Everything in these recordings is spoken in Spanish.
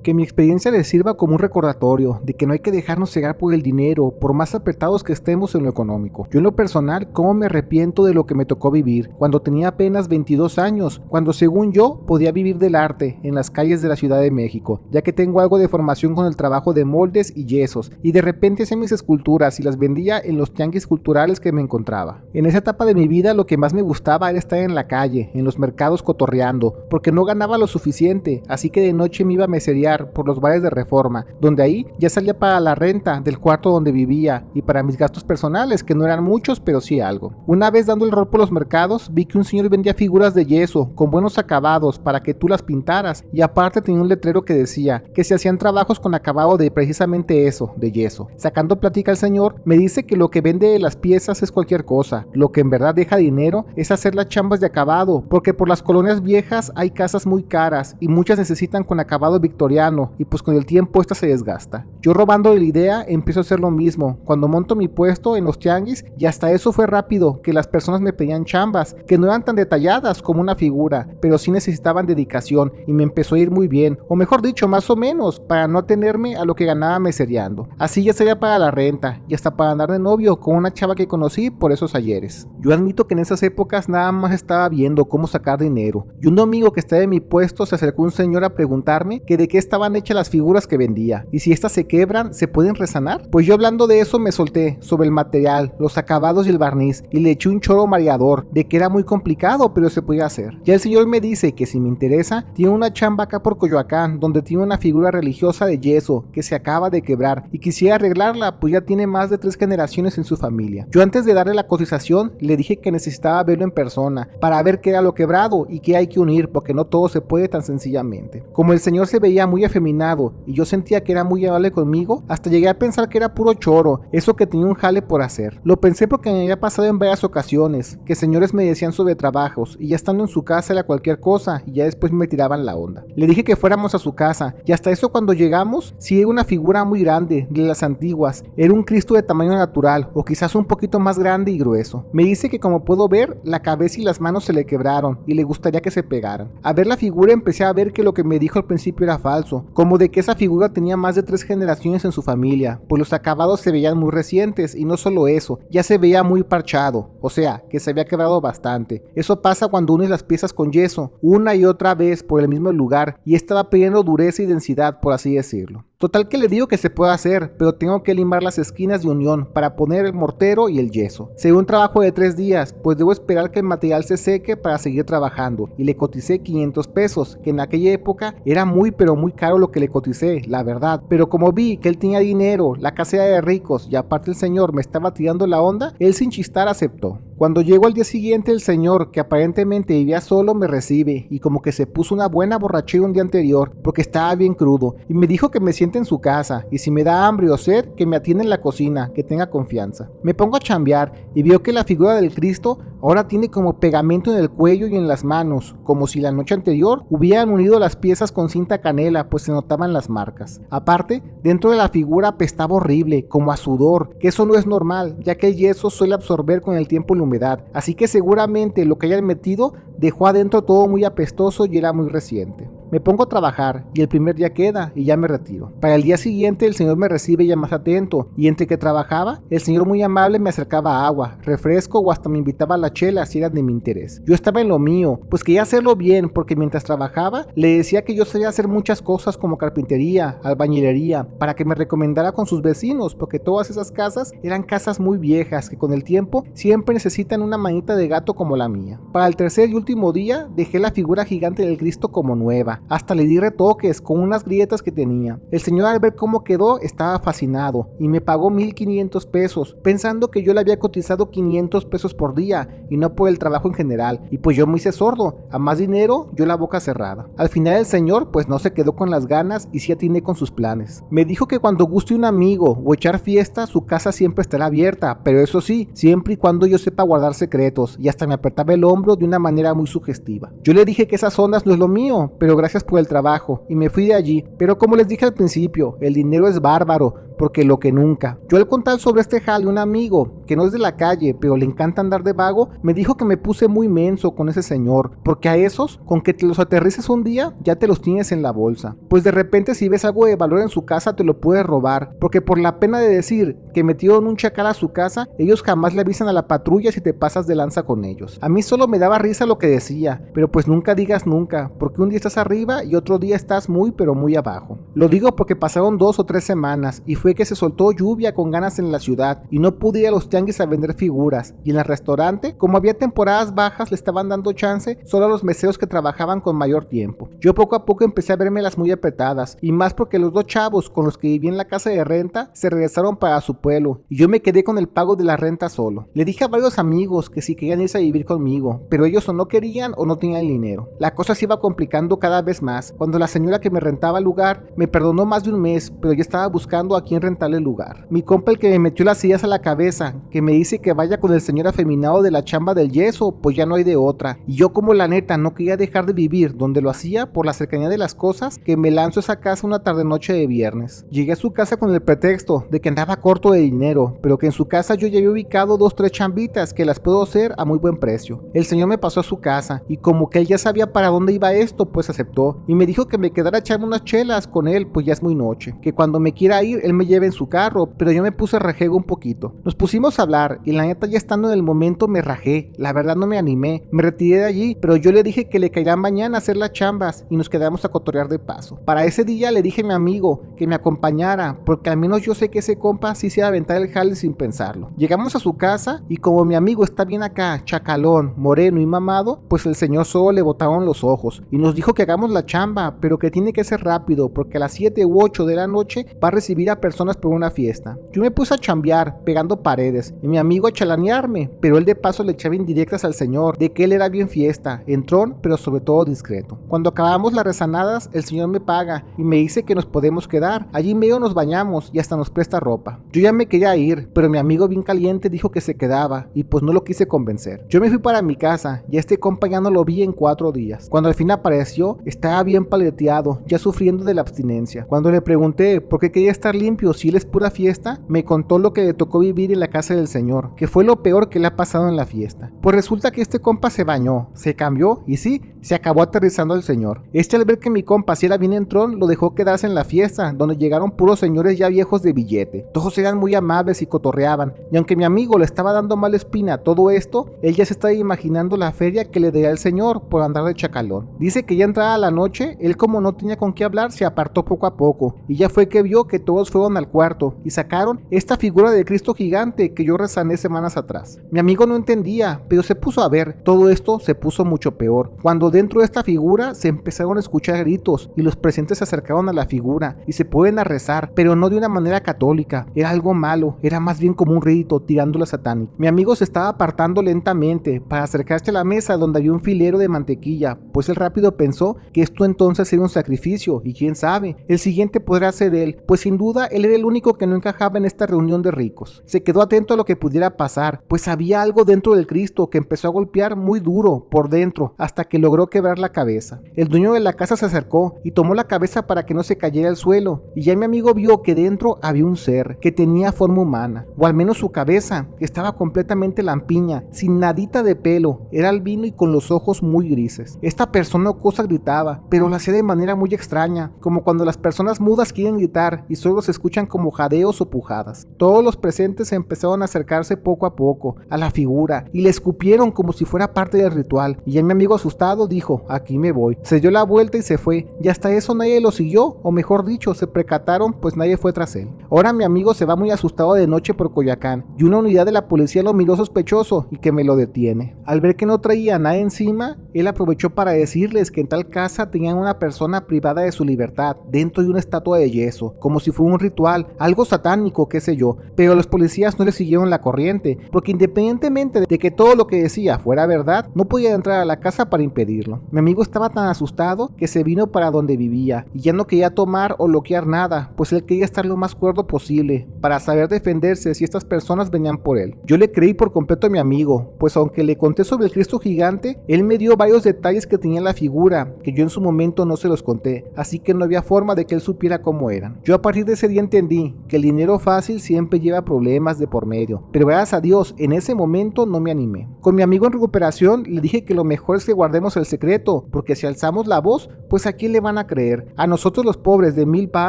Que mi experiencia les sirva como un recordatorio de que no hay que dejarnos cegar por el dinero, por más apretados que estemos en lo económico. Yo en lo personal, cómo me arrepiento de lo que me tocó vivir cuando tenía apenas 22 años, cuando según yo podía vivir del arte en las calles de la Ciudad de México, ya que tengo algo de formación con el trabajo de moldes y yesos, y de repente hacía mis esculturas y las vendía en los tianguis culturales que me encontraba. En esa etapa de mi vida lo que más me gustaba era estar en la calle, en los mercados cotorreando, porque no ganaba lo suficiente, así que de noche me iba a meserear por los bares de Reforma, donde ahí ya salía para la renta del cuarto donde vivía y para mis gastos personales, que no eran muchos, pero sí algo. Una vez dando el rol por los mercados, vi que un señor vendía figuras de yeso con buenos acabados para que tú las pintaras, y aparte tenía un letrero que decía que se hacían trabajos con acabado de precisamente eso, de yeso. Sacando plática el señor, me dice que lo que vende de las piezas es cualquier cosa, lo que en verdad deja dinero es hacer las chambas de acabado, porque por las colonias viejas hay casas muy caras y muchas necesitan con acabado victoriano, y pues con el tiempo esta se desgasta. Yo robando la idea empiezo a hacer lo mismo, cuando monto mi puesto en los tianguis, y hasta eso fue rápido, que las personas me pedían chambas, que no eran tan detalladas como una figura, pero sí necesitaban dedicación, y me empezó a ir muy bien, o mejor dicho, más o menos, para no atenerme a lo que ganaba mesereando. Así ya sería para la renta, y hasta para andar de novio con una chava que conocí por esos ayeres. Yo admito que en esas épocas nada más estaba viendo cómo sacar dinero, y un amigo que estaba en mi puesto se acercó un señor a preguntarme que de qué estaban hechas las figuras que vendía, y si estas se quebran, ¿se pueden resanar? Pues yo hablando de eso me solté sobre el material, los acabados y el barniz, y le eché un choro mareador de que era muy complicado, pero se podía hacer. Ya el señor me dice que si me interesa, tiene una chamba acá por Coyoacán, donde tiene una figura religiosa de yeso que se acaba de quebrar, y quisiera arreglarla, pues ya tiene más de 3 generaciones en su familia. Yo antes de darle la cotización, le dije que necesitaba verlo en persona, para ver qué era lo quebrado y qué hay que unir, porque no todo se puede tan sencillamente. Como el señor se veía muy afeminado, y yo sentía que era muy amable conmigo, hasta llegué a pensar que era puro choro, eso que tenía un jale por hacer. Lo pensé porque me había pasado en varias ocasiones, que señores me decían sobre trabajos, y ya estando en su casa era cualquier cosa, y ya después me tiraban la onda. Le dije que fuéramos a su casa, y hasta eso cuando llegamos, sí era una figura muy grande, de las antiguas, era un Cristo de tamaño natural, o quizás un poquito más grande y grueso. Me dice que como puedo ver, la cabeza y las manos se le quebraron, y le gustaría que se pegaran. A ver la figura empecé a ver que lo que me dijo al principio era falso, como de que esa figura tenía más de 3 generaciones en su familia, pues los acabados se veían muy recientes, y no solo eso, ya se veía muy parchado, o sea, que se había quebrado bastante. Eso pasa cuando unes las piezas con yeso, una y otra vez por el mismo lugar, y estaba perdiendo dureza y densidad, por así decirlo. Total que le digo que se puede hacer, pero tengo que limar las esquinas de unión para poner el mortero y el yeso. Sería un trabajo de 3 días, pues debo esperar que el material se seque para seguir trabajando, y le coticé 500 pesos, que en aquella época era muy pero muy caro lo que le coticé, la verdad. Pero como vi que él tenía dinero, la casa era de ricos, y aparte el señor me estaba tirando la onda, él sin chistar aceptó. Cuando llegó al día siguiente el señor, que aparentemente vivía solo, me recibe, y como que se puso una buena borrachera un día anterior, porque estaba bien crudo, y me dijo que me siente en su casa, y si me da hambre o sed, que me atienda en la cocina, que tenga confianza. Me pongo a chambear, y veo que la figura del Cristo ahora tiene como pegamento en el cuello y en las manos, como si la noche anterior hubieran unido las piezas con cinta canela, pues se notaban las marcas. Aparte, dentro de la figura apestaba horrible, como a sudor, que eso no es normal, ya que el yeso suele absorber con el tiempo la humedad, así que seguramente lo que hayan metido dejó adentro todo muy apestoso y era muy reciente. Me pongo a trabajar y el primer día queda y ya me retiro. Para el día siguiente el señor me recibe ya más atento, y entre que trabajaba, el señor muy amable me acercaba agua, refresco o hasta me invitaba a la chela si era de mi interés. Yo estaba en lo mío, pues quería hacerlo bien, porque mientras trabajaba le decía que yo sabía hacer muchas cosas como carpintería, albañilería, para que me recomendara con sus vecinos, porque todas esas casas eran casas muy viejas que con el tiempo siempre necesitan una manita de gato como la mía. Para el tercer y último día dejé la figura gigante del Cristo como nueva. Hasta le di retoques con unas grietas que tenía. El señor al ver cómo quedó estaba fascinado y me pagó 1,500 pesos, pensando que yo le había cotizado 500 pesos por día y no por el trabajo en general, y pues yo me hice sordo, a más dinero yo la boca cerrada. Al final el señor pues no se quedó con las ganas y sí atiné con sus planes. Me dijo que cuando guste un amigo o echar fiesta su casa siempre estará abierta, pero eso sí, siempre y cuando yo sepa guardar secretos, y hasta me apretaba el hombro de una manera muy sugestiva. Yo le dije que esas ondas no es lo mío, pero gracias gracias por el trabajo y me fui de allí, pero como les dije al principio, el dinero es bárbaro, porque lo que nunca. Yo al contar sobre este jale, un amigo, que no es de la calle, pero le encanta andar de vago, me dijo que me puse muy menso con ese señor, porque a esos, con que te los aterrices un día, ya te los tienes en la bolsa. Pues de repente si ves algo de valor en su casa te lo puedes robar, porque por la pena de decir que metieron un chacal a su casa, ellos jamás le avisan a la patrulla si te pasas de lanza con ellos. A mí solo me daba risa lo que decía, pero pues nunca digas nunca, porque un día estás arriba y otro día estás muy pero muy abajo. Lo digo porque pasaron 2 o 3 semanas y fue que se soltó lluvia con ganas en la ciudad y no pude ir a los tianguis a vender figuras, y en el restaurante, como había temporadas bajas, le estaban dando chance solo a los meseros que trabajaban con mayor tiempo. Yo poco a poco empecé a vérmelas muy apretadas, y más porque los 2 chavos con los que viví en la casa de renta se regresaron para su pueblo y yo me quedé con el pago de la renta solo. Le dije a varios amigos que si querían irse a vivir conmigo, pero ellos o no querían o no tenían el dinero. La cosa se iba complicando cada vez más, cuando la señora que me rentaba el lugar me perdonó más de un mes, pero yo estaba buscando a quién rentarle el lugar. Mi compa, el que me metió las sillas a la cabeza, que me dice que vaya con el señor afeminado de la chamba del yeso, pues ya no hay de otra. Y yo, como la neta no quería dejar de vivir donde lo hacía por la cercanía de las cosas, que me lanzo a esa casa una tarde noche de viernes. Llegué a su casa con el pretexto de que andaba corto de dinero, pero que en su casa yo ya había ubicado 2 o 3 chambitas que las puedo hacer a muy buen precio. El señor me pasó a su casa y como que él ya sabía para dónde iba esto, pues aceptó y me dijo que me quedara a echarme unas chelas con él, pues ya es muy noche, que cuando me quiera ir él me lleve en su carro, pero yo me puse rejego un poquito. Nos pusimos a hablar y la neta, ya estando en el momento, me rajé. La verdad no me animé, me retiré de allí, pero yo le dije que le caería mañana a hacer las chambas y nos quedamos a cotorrear de paso. Para ese día le dije a mi amigo que me acompañara, porque al menos yo sé que ese compa sí se iba a aventar el jale sin pensarlo. Llegamos a su casa y como mi amigo está bien acá, chacalón, moreno y mamado, pues el señor solo le botaron los ojos y nos dijo que hagamos la chamba, pero que tiene que ser rápido, porque a las 7 u 8 de la noche va a recibir a personas por una fiesta. Yo me puse a chambear, pegando paredes, y mi amigo a chalanearme, pero él de paso le echaba indirectas al señor, de que él era bien fiesta, entrón, pero sobre todo discreto. Cuando acabamos las rezanadas, el señor me paga y me dice que nos podemos quedar. Allí medio nos bañamos y hasta nos presta ropa. Yo ya me quería ir, pero mi amigo bien caliente dijo que se quedaba, y pues no lo quise convencer. Yo me fui para mi casa, y a este compa ya no lo vi en 4 días. Cuando al fin apareció, estaba bien paleteado, ya sufriendo de la abstinencia. Cuando le pregunté por qué quería estar limpio si él es pura fiesta, me contó lo que le tocó vivir en la casa del señor, que fue lo peor que le ha pasado en la fiesta. Pues resulta que este compa se bañó, se cambió y sí, se acabó aterrizando el señor. Este, al ver que mi compa si era bien entrón, lo dejó quedarse en la fiesta, donde llegaron puros señores ya viejos de billete. Todos eran muy amables y cotorreaban, y aunque mi amigo le estaba dando mala espina a todo esto, él ya se estaba imaginando la feria que le daría el señor por andar de chacalón. Dice que ya entrada la noche, él como no tenía con qué hablar, se apartó poco a poco, y ya fue que vio que todos fueron al cuarto y sacaron esta figura de Cristo gigante que yo rezané semanas atrás. Mi amigo no entendía, pero se puso a ver. Todo esto se puso mucho peor, cuando dentro de esta figura se empezaron a escuchar gritos y los presentes se acercaron a la figura y se pueden a rezar, pero no de una manera católica. Era algo malo, era más bien como un rito tirando la satánica. Mi amigo se estaba apartando lentamente para acercarse a la mesa donde había un filero de mantequilla, pues él rápido pensó que esto entonces era un sacrificio, y quién sabe, el siguiente podrá ser él, pues sin duda él era el único que no encajaba en esta reunión de ricos. Se quedó atento a lo que pudiera pasar, pues había algo dentro del Cristo que empezó a golpear muy duro por dentro hasta que logró quebrar la cabeza. El dueño de la casa se acercó y tomó la cabeza para que no se cayera al suelo, y ya mi amigo vio que dentro había un ser que tenía forma humana, o al menos su cabeza, que estaba completamente lampiña, sin nadita de pelo, era albino y con los ojos muy grises. Esta persona o cosa gritaba, pero lo hacía de manera muy extraña, como cuando las personas mudas quieren gritar y solo se escuchan como jadeos o pujadas. Todos los presentes empezaron a acercarse poco a poco a la figura y le escupieron como si fuera parte del ritual, y ya mi amigo asustado dijo: aquí me voy. Se dio la vuelta y se fue, y hasta eso nadie lo siguió, o mejor dicho, se percataron, pues nadie fue tras él. Ahora mi amigo se va muy asustado de noche por Coyoacán, y una unidad de la policía lo miró sospechoso y que me lo detiene. Al ver que no traía nada encima, él aprovechó para decirles que en tal casa tenían una persona privada de su libertad dentro de una estatua de yeso, como si fuera un ritual, algo satánico, qué sé yo, pero los policías no le siguieron la corriente, porque independientemente de que todo lo que decía fuera verdad, no podía entrar a la casa para impedirlo. Mi amigo estaba tan asustado que se vino para donde vivía, y ya no quería tomar o loquear nada, pues él quería estar lo más cuerdo lo posible para saber defenderse si estas personas venían por él. Yo le creí por completo a mi amigo, pues aunque le conté sobre el Cristo gigante, él me dio varios detalles que tenía en la figura, que yo en su momento no se los conté, así que no había forma de que él supiera cómo eran. Yo a partir de ese día entendí que el dinero fácil siempre lleva problemas de por medio, pero gracias a Dios en ese momento no me animé. Con mi amigo en recuperación le dije que lo mejor es que guardemos el secreto, porque si alzamos la voz, pues a quién le van a creer, a nosotros los pobres de Milpa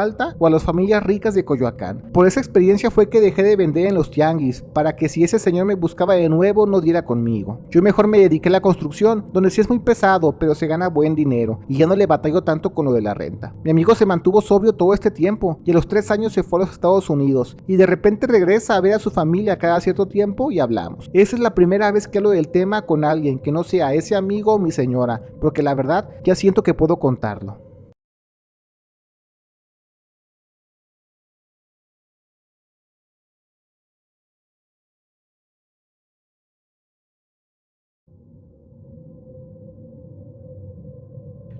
Alta o a las familias ricas de Coyoacán. Por esa experiencia fue que dejé de vender en los tianguis, para que si ese señor me buscaba de nuevo no diera conmigo. Yo mejor me dediqué a la construcción, donde sí es muy pesado, pero se gana buen dinero, y ya no le batallo tanto con lo de la renta. Mi amigo se mantuvo sobrio todo este tiempo, y a los 3 años se fue a los Estados Unidos, y de repente regresa a ver a su familia cada cierto tiempo y hablamos. Esa es la primera vez que hablo del tema con alguien que no sea ese amigo o mi señora, porque la verdad ya siento que puedo contarlo.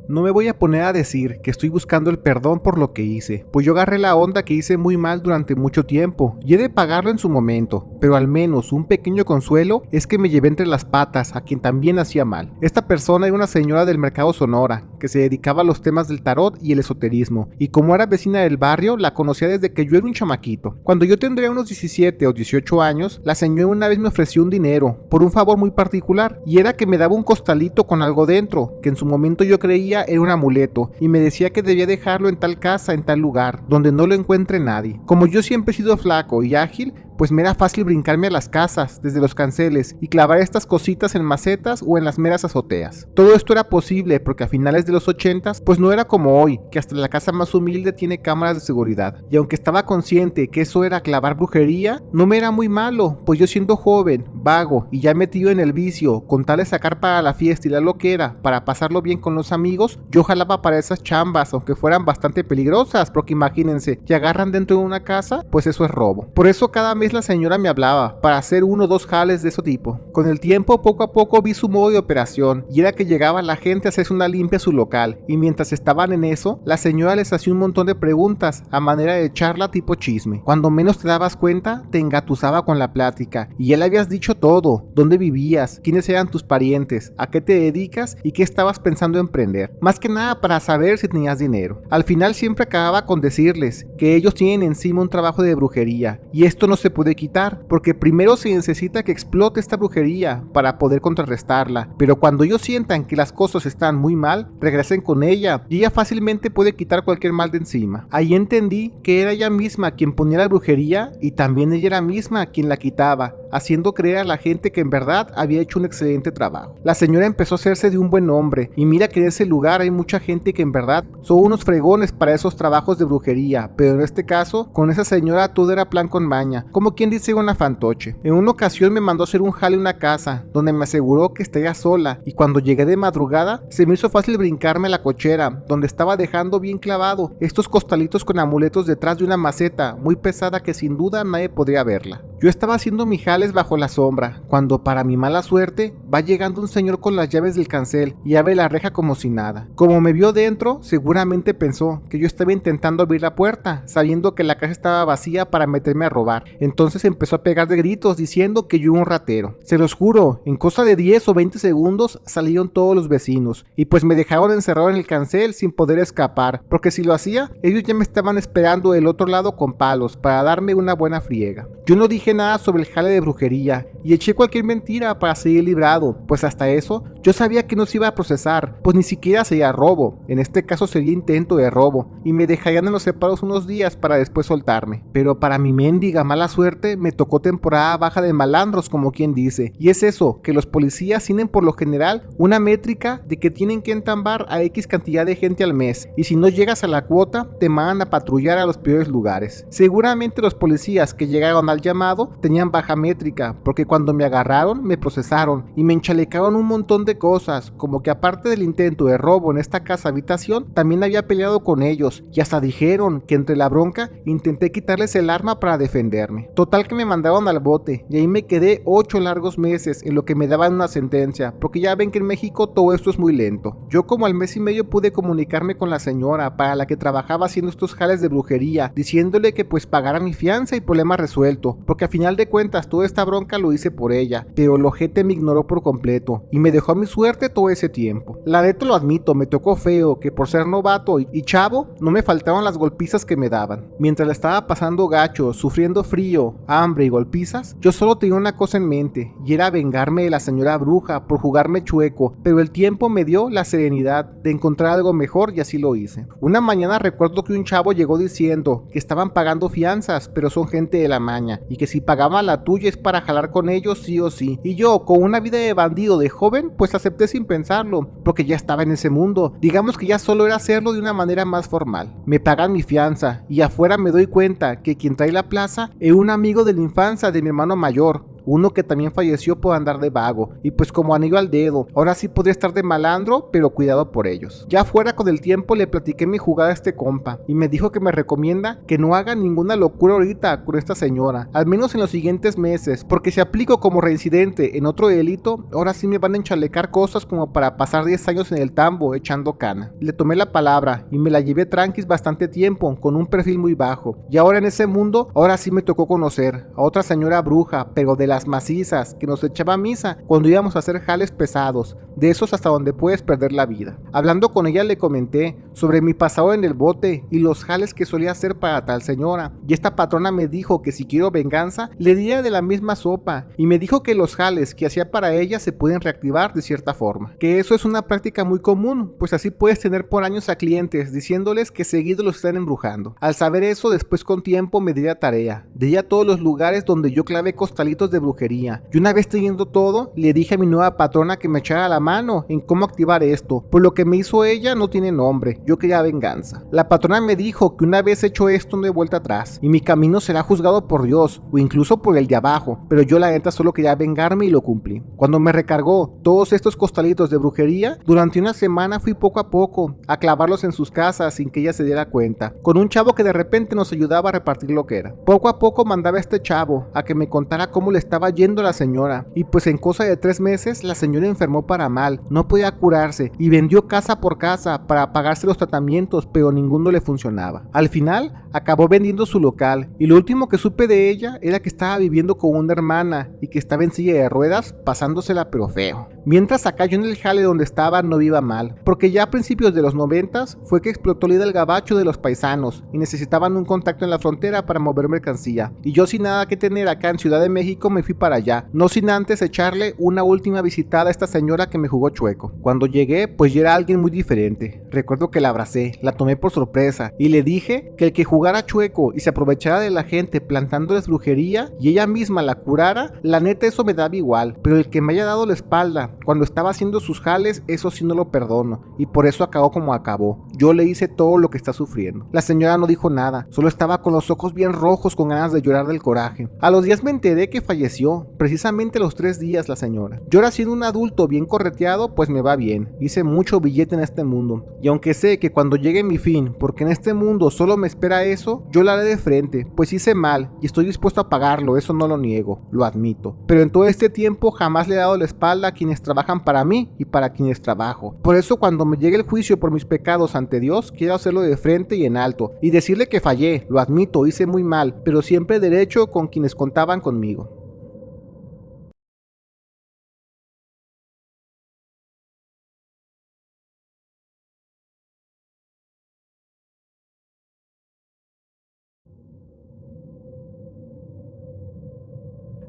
No me voy a poner a decir que estoy buscando el perdón por lo que hice, pues yo agarré la onda que hice muy mal durante mucho tiempo y he de pagarlo en su momento, pero al menos un pequeño consuelo es que me llevé entre las patas a quien también hacía mal. Esta persona era una señora del mercado Sonora, que se dedicaba a los temas del tarot y el esoterismo, y como era vecina del barrio, la conocía desde que yo era un chamaquito. Cuando yo tendría unos 17 o 18 años, la señora una vez me ofreció un dinero, por un favor muy particular, y era que me daba un costalito con algo dentro, que en su momento yo creía era un amuleto, y me decía que debía dejarlo en tal casa, en tal lugar, donde no lo encuentre nadie. Como yo siempre he sido flaco y ágil, pues me era fácil brincarme a las casas, desde los canceles, y clavar estas cositas en macetas o en las meras azoteas. Todo esto era posible porque a finales de los 80s, pues no era como hoy, que hasta la casa más humilde tiene cámaras de seguridad. Y aunque estaba consciente que eso era clavar brujería, no me era muy malo, pues yo siendo joven, vago y ya metido en el vicio, con tal de sacar para la fiesta y la loquera, para pasarlo bien con los amigos, yo jalaba para esas chambas, aunque fueran bastante peligrosas, porque imagínense, te agarran dentro de una casa, pues eso es robo. Por eso cada mes la señora me hablaba para hacer 1 o 2 jales de ese tipo. Con el tiempo, poco a poco vi su modo de operación, y era que llegaba la gente a hacerse una limpia a su local, y mientras estaban en eso, la señora les hacía un montón de preguntas a manera de charla tipo chisme. Cuando menos te dabas cuenta, te engatusaba con la plática, y ya le habías dicho todo: dónde vivías, quiénes eran tus parientes, a qué te dedicas y qué estabas pensando emprender, más que nada para saber si tenías dinero. Al final siempre acababa con decirles que ellos tienen encima un trabajo de brujería, y esto no se puede quitar, porque primero se necesita que explote esta brujería para poder contrarrestarla, pero cuando ellos sientan que las cosas están muy mal, regresen con ella, y ella fácilmente puede quitar cualquier mal de encima. Ahí entendí que era ella misma quien ponía la brujería, y también ella era misma quien la quitaba, haciendo creer a la gente que en verdad había hecho un excelente trabajo. La señora empezó a hacerse de un buen hombre, y mira que en ese lugar hay mucha gente que en verdad son unos fregones para esos trabajos de brujería, pero en este caso, con esa señora todo era plan con maña, como quien dice una fantoche. En una ocasión me mandó a hacer un jale en una casa, donde me aseguró que estaría sola, y cuando llegué de madrugada, se me hizo fácil brincarme a la cochera, donde estaba dejando bien clavado estos costalitos con amuletos detrás de una maceta muy pesada que sin duda nadie podría verla. Yo estaba haciendo mis jales bajo la sombra, cuando para mi mala suerte, va llegando un señor con las llaves del cancel y abre la reja como si nada. Como me vio dentro, seguramente pensó que yo estaba intentando abrir la puerta, sabiendo que la casa estaba vacía para meterme a robar. Entonces empezó a pegar de gritos diciendo que yo era un ratero. Se los juro, en cosa de 10 o 20 segundos salieron todos los vecinos, y pues me dejaron encerrado en el cancel sin poder escapar, porque si lo hacía, ellos ya me estaban esperando del otro lado con palos para darme una buena friega. Yo no dije nada sobre el jale de brujería y eché cualquier mentira para seguir librado, pues hasta eso yo sabía que no se iba a procesar, pues ni siquiera sería robo, en este caso sería intento de robo, y me dejarían en los separos unos días para después soltarme. Pero para mi mendiga mala suerte me tocó temporada baja de malandros, como quien dice, y es eso, que los policías tienen por lo general una métrica de que tienen que entambar a X cantidad de gente al mes, y si no llegas a la cuota te mandan a patrullar a los peores lugares. Seguramente los policías que llegaron al llamado lado tenían baja métrica, porque cuando me agarraron me procesaron y me enchalecaron un montón de cosas, como que aparte del intento de robo en esta casa habitación, también había peleado con ellos y hasta dijeron que entre la bronca intenté quitarles el arma para defenderme. Total que me mandaron al bote y ahí me quedé 8 largos meses en lo que me daban una sentencia, porque ya ven que en México todo esto es muy lento. Yo como al mes y medio pude comunicarme con la señora para la que trabajaba haciendo estos jales de brujería, diciéndole que pues pagara mi fianza y problema resuelto, porque a final de cuentas toda esta bronca lo hice por ella, pero el ojete me ignoró por completo y me dejó a mi suerte todo ese tiempo. La neta lo admito, me tocó feo, que por ser novato y chavo no me faltaban las golpizas que me daban. Mientras la estaba pasando gacho, sufriendo frío, hambre y golpizas, yo solo tenía una cosa en mente, y era vengarme de la señora bruja por jugarme chueco, pero el tiempo me dio la serenidad de encontrar algo mejor y así lo hice. Una mañana recuerdo que un chavo llegó diciendo que estaban pagando fianzas, pero son gente de la maña, y que si pagaban la tuya es para jalar con ellos sí o sí. Y yo, con una vida de bandido de joven, pues acepté sin pensarlo, porque ya estaba en ese mundo. Digamos que ya solo era hacerlo de una manera más formal. Me pagan mi fianza, y afuera me doy cuenta que quien trae la plaza es un amigo de la infancia de mi hermano mayor, uno que también falleció por andar de vago, y pues como anillo al dedo, ahora sí podría estar de malandro, pero cuidado por ellos. Ya fuera con el tiempo le platiqué mi jugada a este compa, y me dijo que me recomienda que no haga ninguna locura ahorita con esta señora, al menos en los siguientes meses, porque si aplico como reincidente en otro delito, ahora sí me van a enchalecar cosas como para pasar 10 años en el tambo echando cana. Le tomé la palabra, y me la llevé tranquis bastante tiempo, con un perfil muy bajo, y ahora en ese mundo, ahora sí me tocó conocer a otra señora bruja, pero de las macizas, que nos echaba misa cuando íbamos a hacer jales pesados, de esos hasta donde puedes perder la vida. Hablando con ella le comenté sobre mi pasado en el bote y los jales que solía hacer para tal señora, y esta patrona me dijo que si quiero venganza le diría de la misma sopa, y me dijo que los jales que hacía para ella se pueden reactivar de cierta forma, que eso es una práctica muy común, pues así puedes tener por años a clientes diciéndoles que seguido los están embrujando. Al saber eso, después con tiempo me di la tarea, diría todos los lugares donde yo clavé costalitos de brujería, y una vez teniendo todo, le dije a mi nueva patrona que me echara la mano en cómo activar esto, pues lo que me hizo ella no tiene nombre, yo quería venganza. La patrona me dijo que una vez hecho esto no hay vuelta atrás, y mi camino será juzgado por Dios, o incluso por el de abajo, pero yo la neta solo quería vengarme y lo cumplí. Cuando me recargó todos estos costalitos de brujería, durante una semana fui poco a poco a clavarlos en sus casas sin que ella se diera cuenta, con un chavo que de repente nos ayudaba a repartir lo que era. Poco a poco mandaba a este chavo a que me contara cómo le estaba yendo a la señora, y pues en cosa de 3 meses la señora enfermó para mal, no podía curarse y vendió casa por casa para pagarse los tratamientos, pero ninguno le funcionaba. Al final acabó vendiendo su local, y lo último que supe de ella era que estaba viviendo con una hermana y que estaba en silla de ruedas pasándosela pero feo. Mientras acá yo en el jale donde estaba no iba mal, porque ya a principios de los 90s fue que explotó la idea del gabacho de los paisanos y necesitaban un contacto en la frontera para mover mercancía, y yo sin nada que tener acá en Ciudad de México me fui para allá, no sin antes echarle una última visitada a esta señora que me jugó chueco. Cuando llegué pues ya era alguien muy diferente. Recuerdo que la abracé, la tomé por sorpresa y le dije que el que jugara chueco y se aprovechara de la gente plantándoles brujería y ella misma la curara, la neta eso me daba igual, pero el que me haya dado la espalda cuando estaba haciendo sus jales, eso sí no lo perdono, y por eso acabó como acabó. Yo le hice todo lo que está sufriendo. La señora no dijo nada, solo estaba con los ojos bien rojos con ganas de llorar del coraje. A los días me enteré que falleció, precisamente a los 3 días la señora. Yo ahora siendo un adulto bien correteado, pues me va bien, hice mucho billete en este mundo, y aunque sé que cuando llegue mi fin, porque en este mundo solo me espera eso, yo la haré de frente, pues hice mal, y estoy dispuesto a pagarlo, eso no lo niego, lo admito. Pero en todo este tiempo jamás le he dado la espalda a quienes trabajan para mí y para quienes trabajo. Por eso cuando me llegue el juicio por mis pecados ante Dios, quiero hacerlo de frente y en alto, y decirle que fallé, lo admito, hice muy mal, pero siempre derecho con quienes contaban conmigo.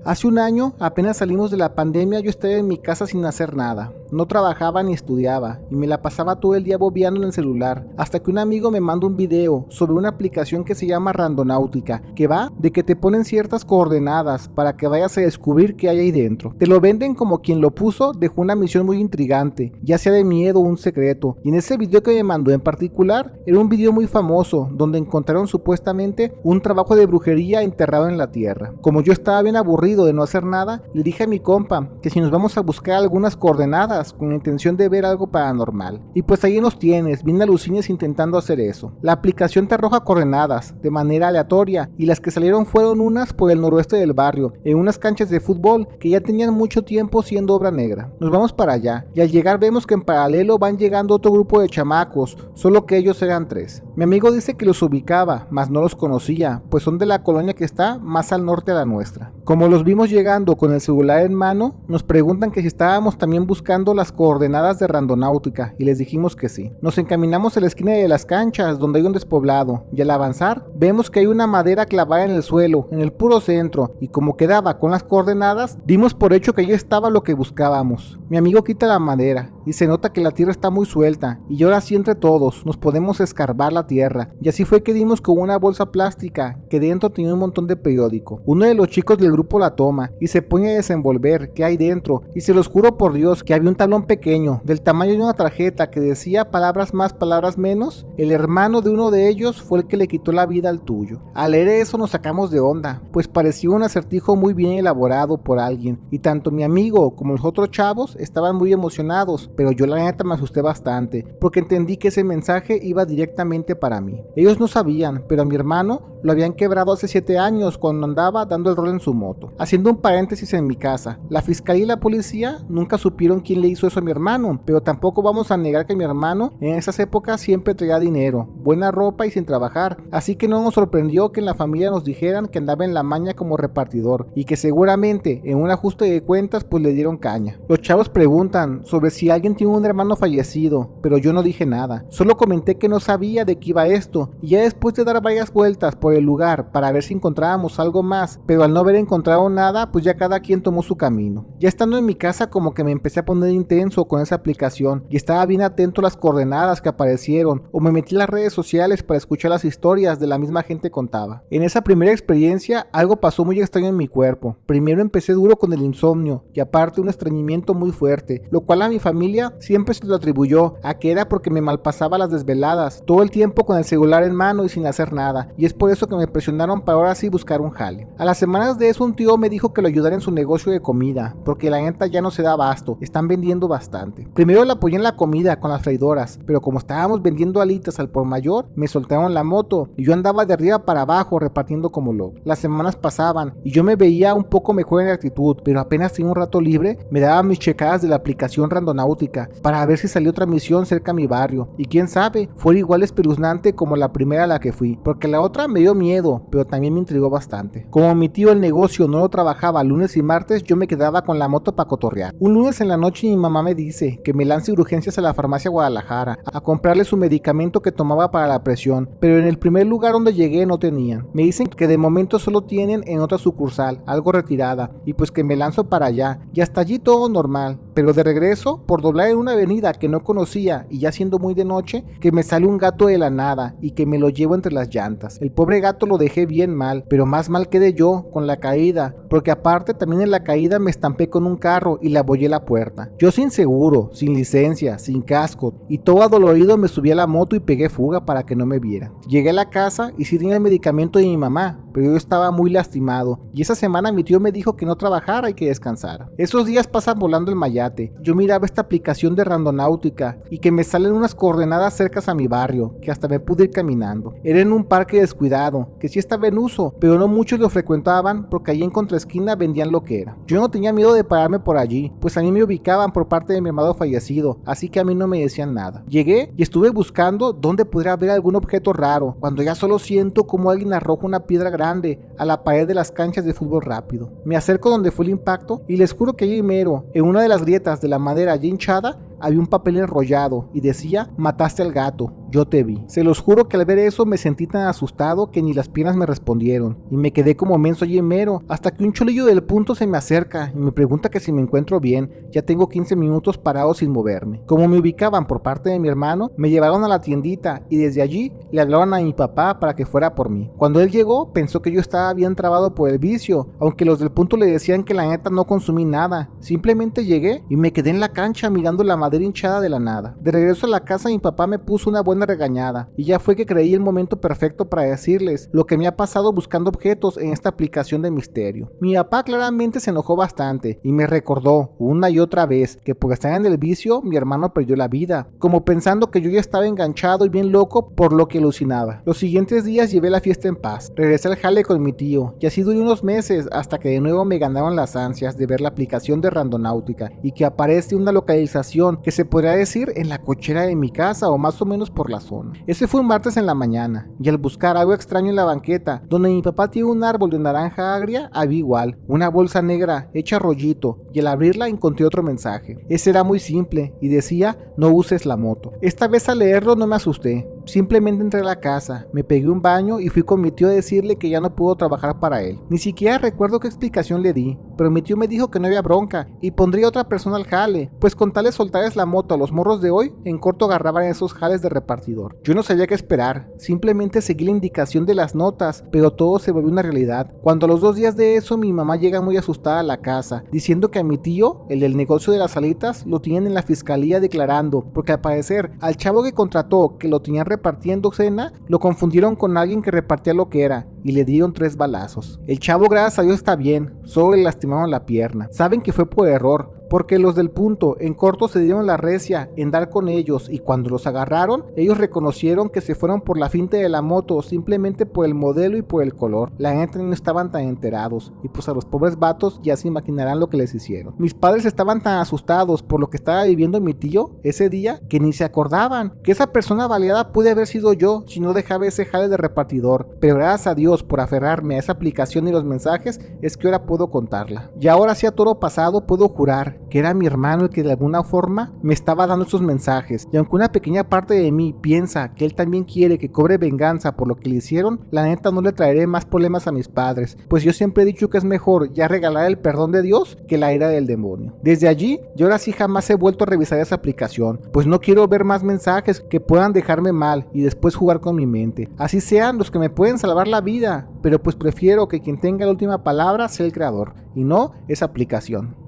Hace un año, apenas salimos de la pandemia, yo estaba en mi casa sin hacer nada. no trabajaba ni estudiaba y me la pasaba todo el día bobeando en el celular, hasta que un amigo me mandó un video sobre una aplicación que se llama Randonáutica, que va de que te ponen ciertas coordenadas para que vayas a descubrir qué hay ahí dentro. Te lo venden como quien lo puso dejó una misión muy intrigante, ya sea de miedo o un secreto, y en ese video que me mandó en particular, era un video muy famoso, donde encontraron supuestamente un trabajo de brujería enterrado en la tierra. Como yo estaba bien aburrido de no hacer nada, le dije a mi compa que si nos vamos a buscar algunas coordenadas con la intención de ver algo paranormal. Y pues ahí nos tienes, bien alucines intentando hacer eso. La aplicación te arroja coordenadas de manera aleatoria y las que salieron fueron unas por el noroeste del barrio, en unas canchas de fútbol que ya tenían mucho tiempo siendo obra negra. Nos vamos para allá y al llegar vemos que en paralelo van llegando otro grupo de chamacos, solo que ellos eran 3. Mi amigo dice que los ubicaba, mas no los conocía, pues son de la colonia que está más al norte de la nuestra. Como los vimos llegando con el celular en mano, nos preguntan que si estábamos también buscando las coordenadas de Randonáutica y les dijimos que sí. Nos encaminamos a la esquina de las canchas donde hay un despoblado y al avanzar vemos que hay una madera clavada en el suelo, en el puro centro, y como quedaba con las coordenadas, dimos por hecho que ahí estaba lo que buscábamos. Mi amigo quita la madera y se nota que la tierra está muy suelta y ahora sí entre todos nos podemos escarbar la tierra, y así fue que dimos con una bolsa plástica que dentro tenía un montón de periódico. Uno de los chicos del grupo la toma y se pone a desenvolver qué hay dentro, y se los juro por Dios que había un tablón pequeño del tamaño de una tarjeta que decía palabras más, palabras menos: el hermano de uno de ellos fue el que le quitó la vida al tuyo. Al leer eso nos sacamos de onda, pues parecía un acertijo muy bien elaborado por alguien, y tanto mi amigo como los otros chavos estaban muy emocionados, pero yo la neta me asusté bastante, porque entendí que ese mensaje iba directamente para mí. Ellos no sabían, pero a mi hermano lo habían quebrado hace 7 años cuando andaba dando el rol en su moto. Haciendo un paréntesis en mi casa, la fiscalía y la policía nunca supieron quién le hizo eso a mi hermano, pero tampoco vamos a negar que mi hermano en esas épocas siempre traía dinero, buena ropa y sin trabajar, así que no nos sorprendió que en la familia nos dijeran que andaba en la maña como repartidor y que seguramente en un ajuste de cuentas pues le dieron caña. Los chavos preguntan sobre si alguien tiene un hermano fallecido, pero yo no dije nada, solo comenté que no sabía de qué iba esto, y ya después de dar varias vueltas por el lugar para ver si encontrábamos algo más, pero al no haber encontrado nada, pues ya cada quien tomó su camino. Ya estando en mi casa como que me empecé a poner intenso con esa aplicación y estaba bien atento a las coordenadas que aparecieron, o me metí en las redes sociales para escuchar las historias de la misma gente contaba. En esa primera experiencia algo pasó muy extraño en mi cuerpo. Primero empecé duro con el insomnio y aparte un estreñimiento muy fuerte, lo cual a mi familia siempre se lo atribuyó a que era porque me malpasaba las desveladas, todo el tiempo con el celular en mano y sin hacer nada, y es por eso que me presionaron para ahora sí buscar un jale. A las semanas de eso un tío me dijo que lo ayudara en su negocio de comida, porque la neta ya no se da abasto, están vendiendo bastante. Primero le apoyé en la comida con las freidoras, pero como estábamos vendiendo alitas al por mayor, me soltaron la moto y yo andaba de arriba para abajo repartiendo como loco. Las semanas pasaban y yo me veía un poco mejor en la actitud, pero apenas tenía un rato libre, me daba mis checadas de la aplicación Randonáutica para ver si salió otra misión cerca a mi barrio, y quién sabe, fue igual espeluznante como la primera a la que fui, porque la otra me dio miedo, pero también me intrigó bastante. Como mi tío el negocio no lo trabajaba lunes y martes, yo me quedaba con la moto para cotorrear. Un lunes en la noche mi mamá me dice que me lance urgencias a la farmacia Guadalajara a comprarle su medicamento que tomaba para la presión, pero en el primer lugar donde llegué no tenían. Me dicen que de momento solo tienen en otra sucursal, algo retirada, y pues que me lanzo para allá, y hasta allí todo normal, pero de regreso, por doblar en una avenida que no conocía y ya siendo muy de noche, que me sale un gato de la nada y que me lo llevo entre las llantas. El pobre gato lo dejé bien mal, pero más mal quedé yo con la caída, porque aparte también en la caída me estampé con un carro y le abollé la puerta. Yo sin seguro, sin licencia, sin casco, y todo adolorido me subí a la moto y pegué fuga para que no me vieran. Llegué a la casa y sí tenía el medicamento de mi mamá, pero yo estaba muy lastimado, y esa semana mi tío me dijo que no trabajara y que descansara. Esos días pasan volando el mayate. Yo miraba esta aplicación de Randonáutica y que me salen unas coordenadas cercas a mi barrio, que hasta me pude ir caminando. Era en un parque descuidado, que sí estaba en uso, pero no muchos lo frecuentaban porque allí en contraesquina vendían lo que era. Yo no tenía miedo de pararme por allí, pues a mí me ubicaban por parte de mi hermano fallecido, así que a mí no me decían nada. Llegué y estuve buscando dónde podría haber algún objeto raro, cuando ya solo siento como alguien arroja una piedra grande a la pared de las canchas de fútbol rápido. Me acerco donde fue el impacto y les juro que allí mero, en una de las grietas de la madera allí hinchada, hinchada había un papel enrollado y decía: mataste al gato, yo te vi. Se los juro que al ver eso me sentí tan asustado que ni las piernas me respondieron y me quedé como menso allí mero, hasta que un cholillo del punto se me acerca y me pregunta que si me encuentro bien. Ya tengo 15 minutos parado sin moverme. Como me ubicaban por parte de mi hermano, me llevaron a la tiendita y desde allí le hablaron a mi papá para que fuera por mí. Cuando él llegó pensó que yo estaba bien trabado por el vicio, aunque los del punto le decían que la neta no consumí nada. Simplemente llegué y me quedé en la cancha mirando la madera hinchada de la nada. De regreso a la casa mi papá me puso una buena regañada y ya fue que creí el momento perfecto para decirles lo que me ha pasado buscando objetos en esta aplicación de misterio. Mi papá claramente se enojó bastante y me recordó una y otra vez que por estar en el vicio mi hermano perdió la vida, como pensando que yo ya estaba enganchado y bien loco por lo que alucinaba. Los siguientes días llevé la fiesta en paz. Regresé al jale con mi tío y así duré unos meses hasta que de nuevo me ganaron las ansias de ver la aplicación de Randonáutica y que aparece una localización que se podría decir en la cochera de mi casa o más o menos por la zona. Ese fue un martes en la mañana y al buscar algo extraño en la banqueta donde mi papá tiene un árbol de naranja agria, había igual una bolsa negra hecha rollito y al abrirla encontré otro mensaje. Ese era muy simple y decía: no uses la moto. Esta vez al leerlo no me asusté. Simplemente entré a la casa, me pegué un baño y fui con mi tío a decirle que ya no puedo trabajar para él. Ni siquiera recuerdo qué explicación le di, pero mi tío me dijo que no había bronca y pondría otra persona al jale, pues con tales soltarles la moto a los morros de hoy, en corto agarraban esos jales de repartidor. Yo no sabía qué esperar, simplemente seguí la indicación de las notas, pero todo se volvió una realidad. Cuando a los 2 días de eso mi mamá llega muy asustada a la casa, diciendo que a mi tío, el del negocio de las alitas, lo tienen en la fiscalía declarando, porque al parecer al chavo que contrató, que lo tenían repartiendo cena, lo confundieron con alguien que repartía lo que era y le dieron 3 balazos. El chavo, gracias a Dios, está bien, solo le lastimaron la pierna. Saben que fue por error, porque los del punto en corto se dieron la recia en dar con ellos y cuando los agarraron, ellos reconocieron que se fueron por la finta de la moto simplemente por el modelo y por el color. La neta no estaban tan enterados y pues a los pobres vatos ya se imaginarán lo que les hicieron. Mis padres estaban tan asustados por lo que estaba viviendo mi tío ese día que ni se acordaban que esa persona baleada pude haber sido yo si no dejaba ese jale de repartidor, pero gracias a Dios por aferrarme a esa aplicación y los mensajes es que ahora puedo contarla. Y ahora sí, a todo pasado puedo jurar que era mi hermano el que de alguna forma me estaba dando esos mensajes, y aunque una pequeña parte de mí piensa que él también quiere que cobre venganza por lo que le hicieron, la neta no le traeré más problemas a mis padres, pues yo siempre he dicho que es mejor ya regalar el perdón de Dios que la ira del demonio. Desde allí, yo ahora sí jamás he vuelto a revisar esa aplicación, pues no quiero ver más mensajes que puedan dejarme mal y después jugar con mi mente, así sean los que me pueden salvar la vida, pero pues prefiero que quien tenga la última palabra sea el creador y no esa aplicación.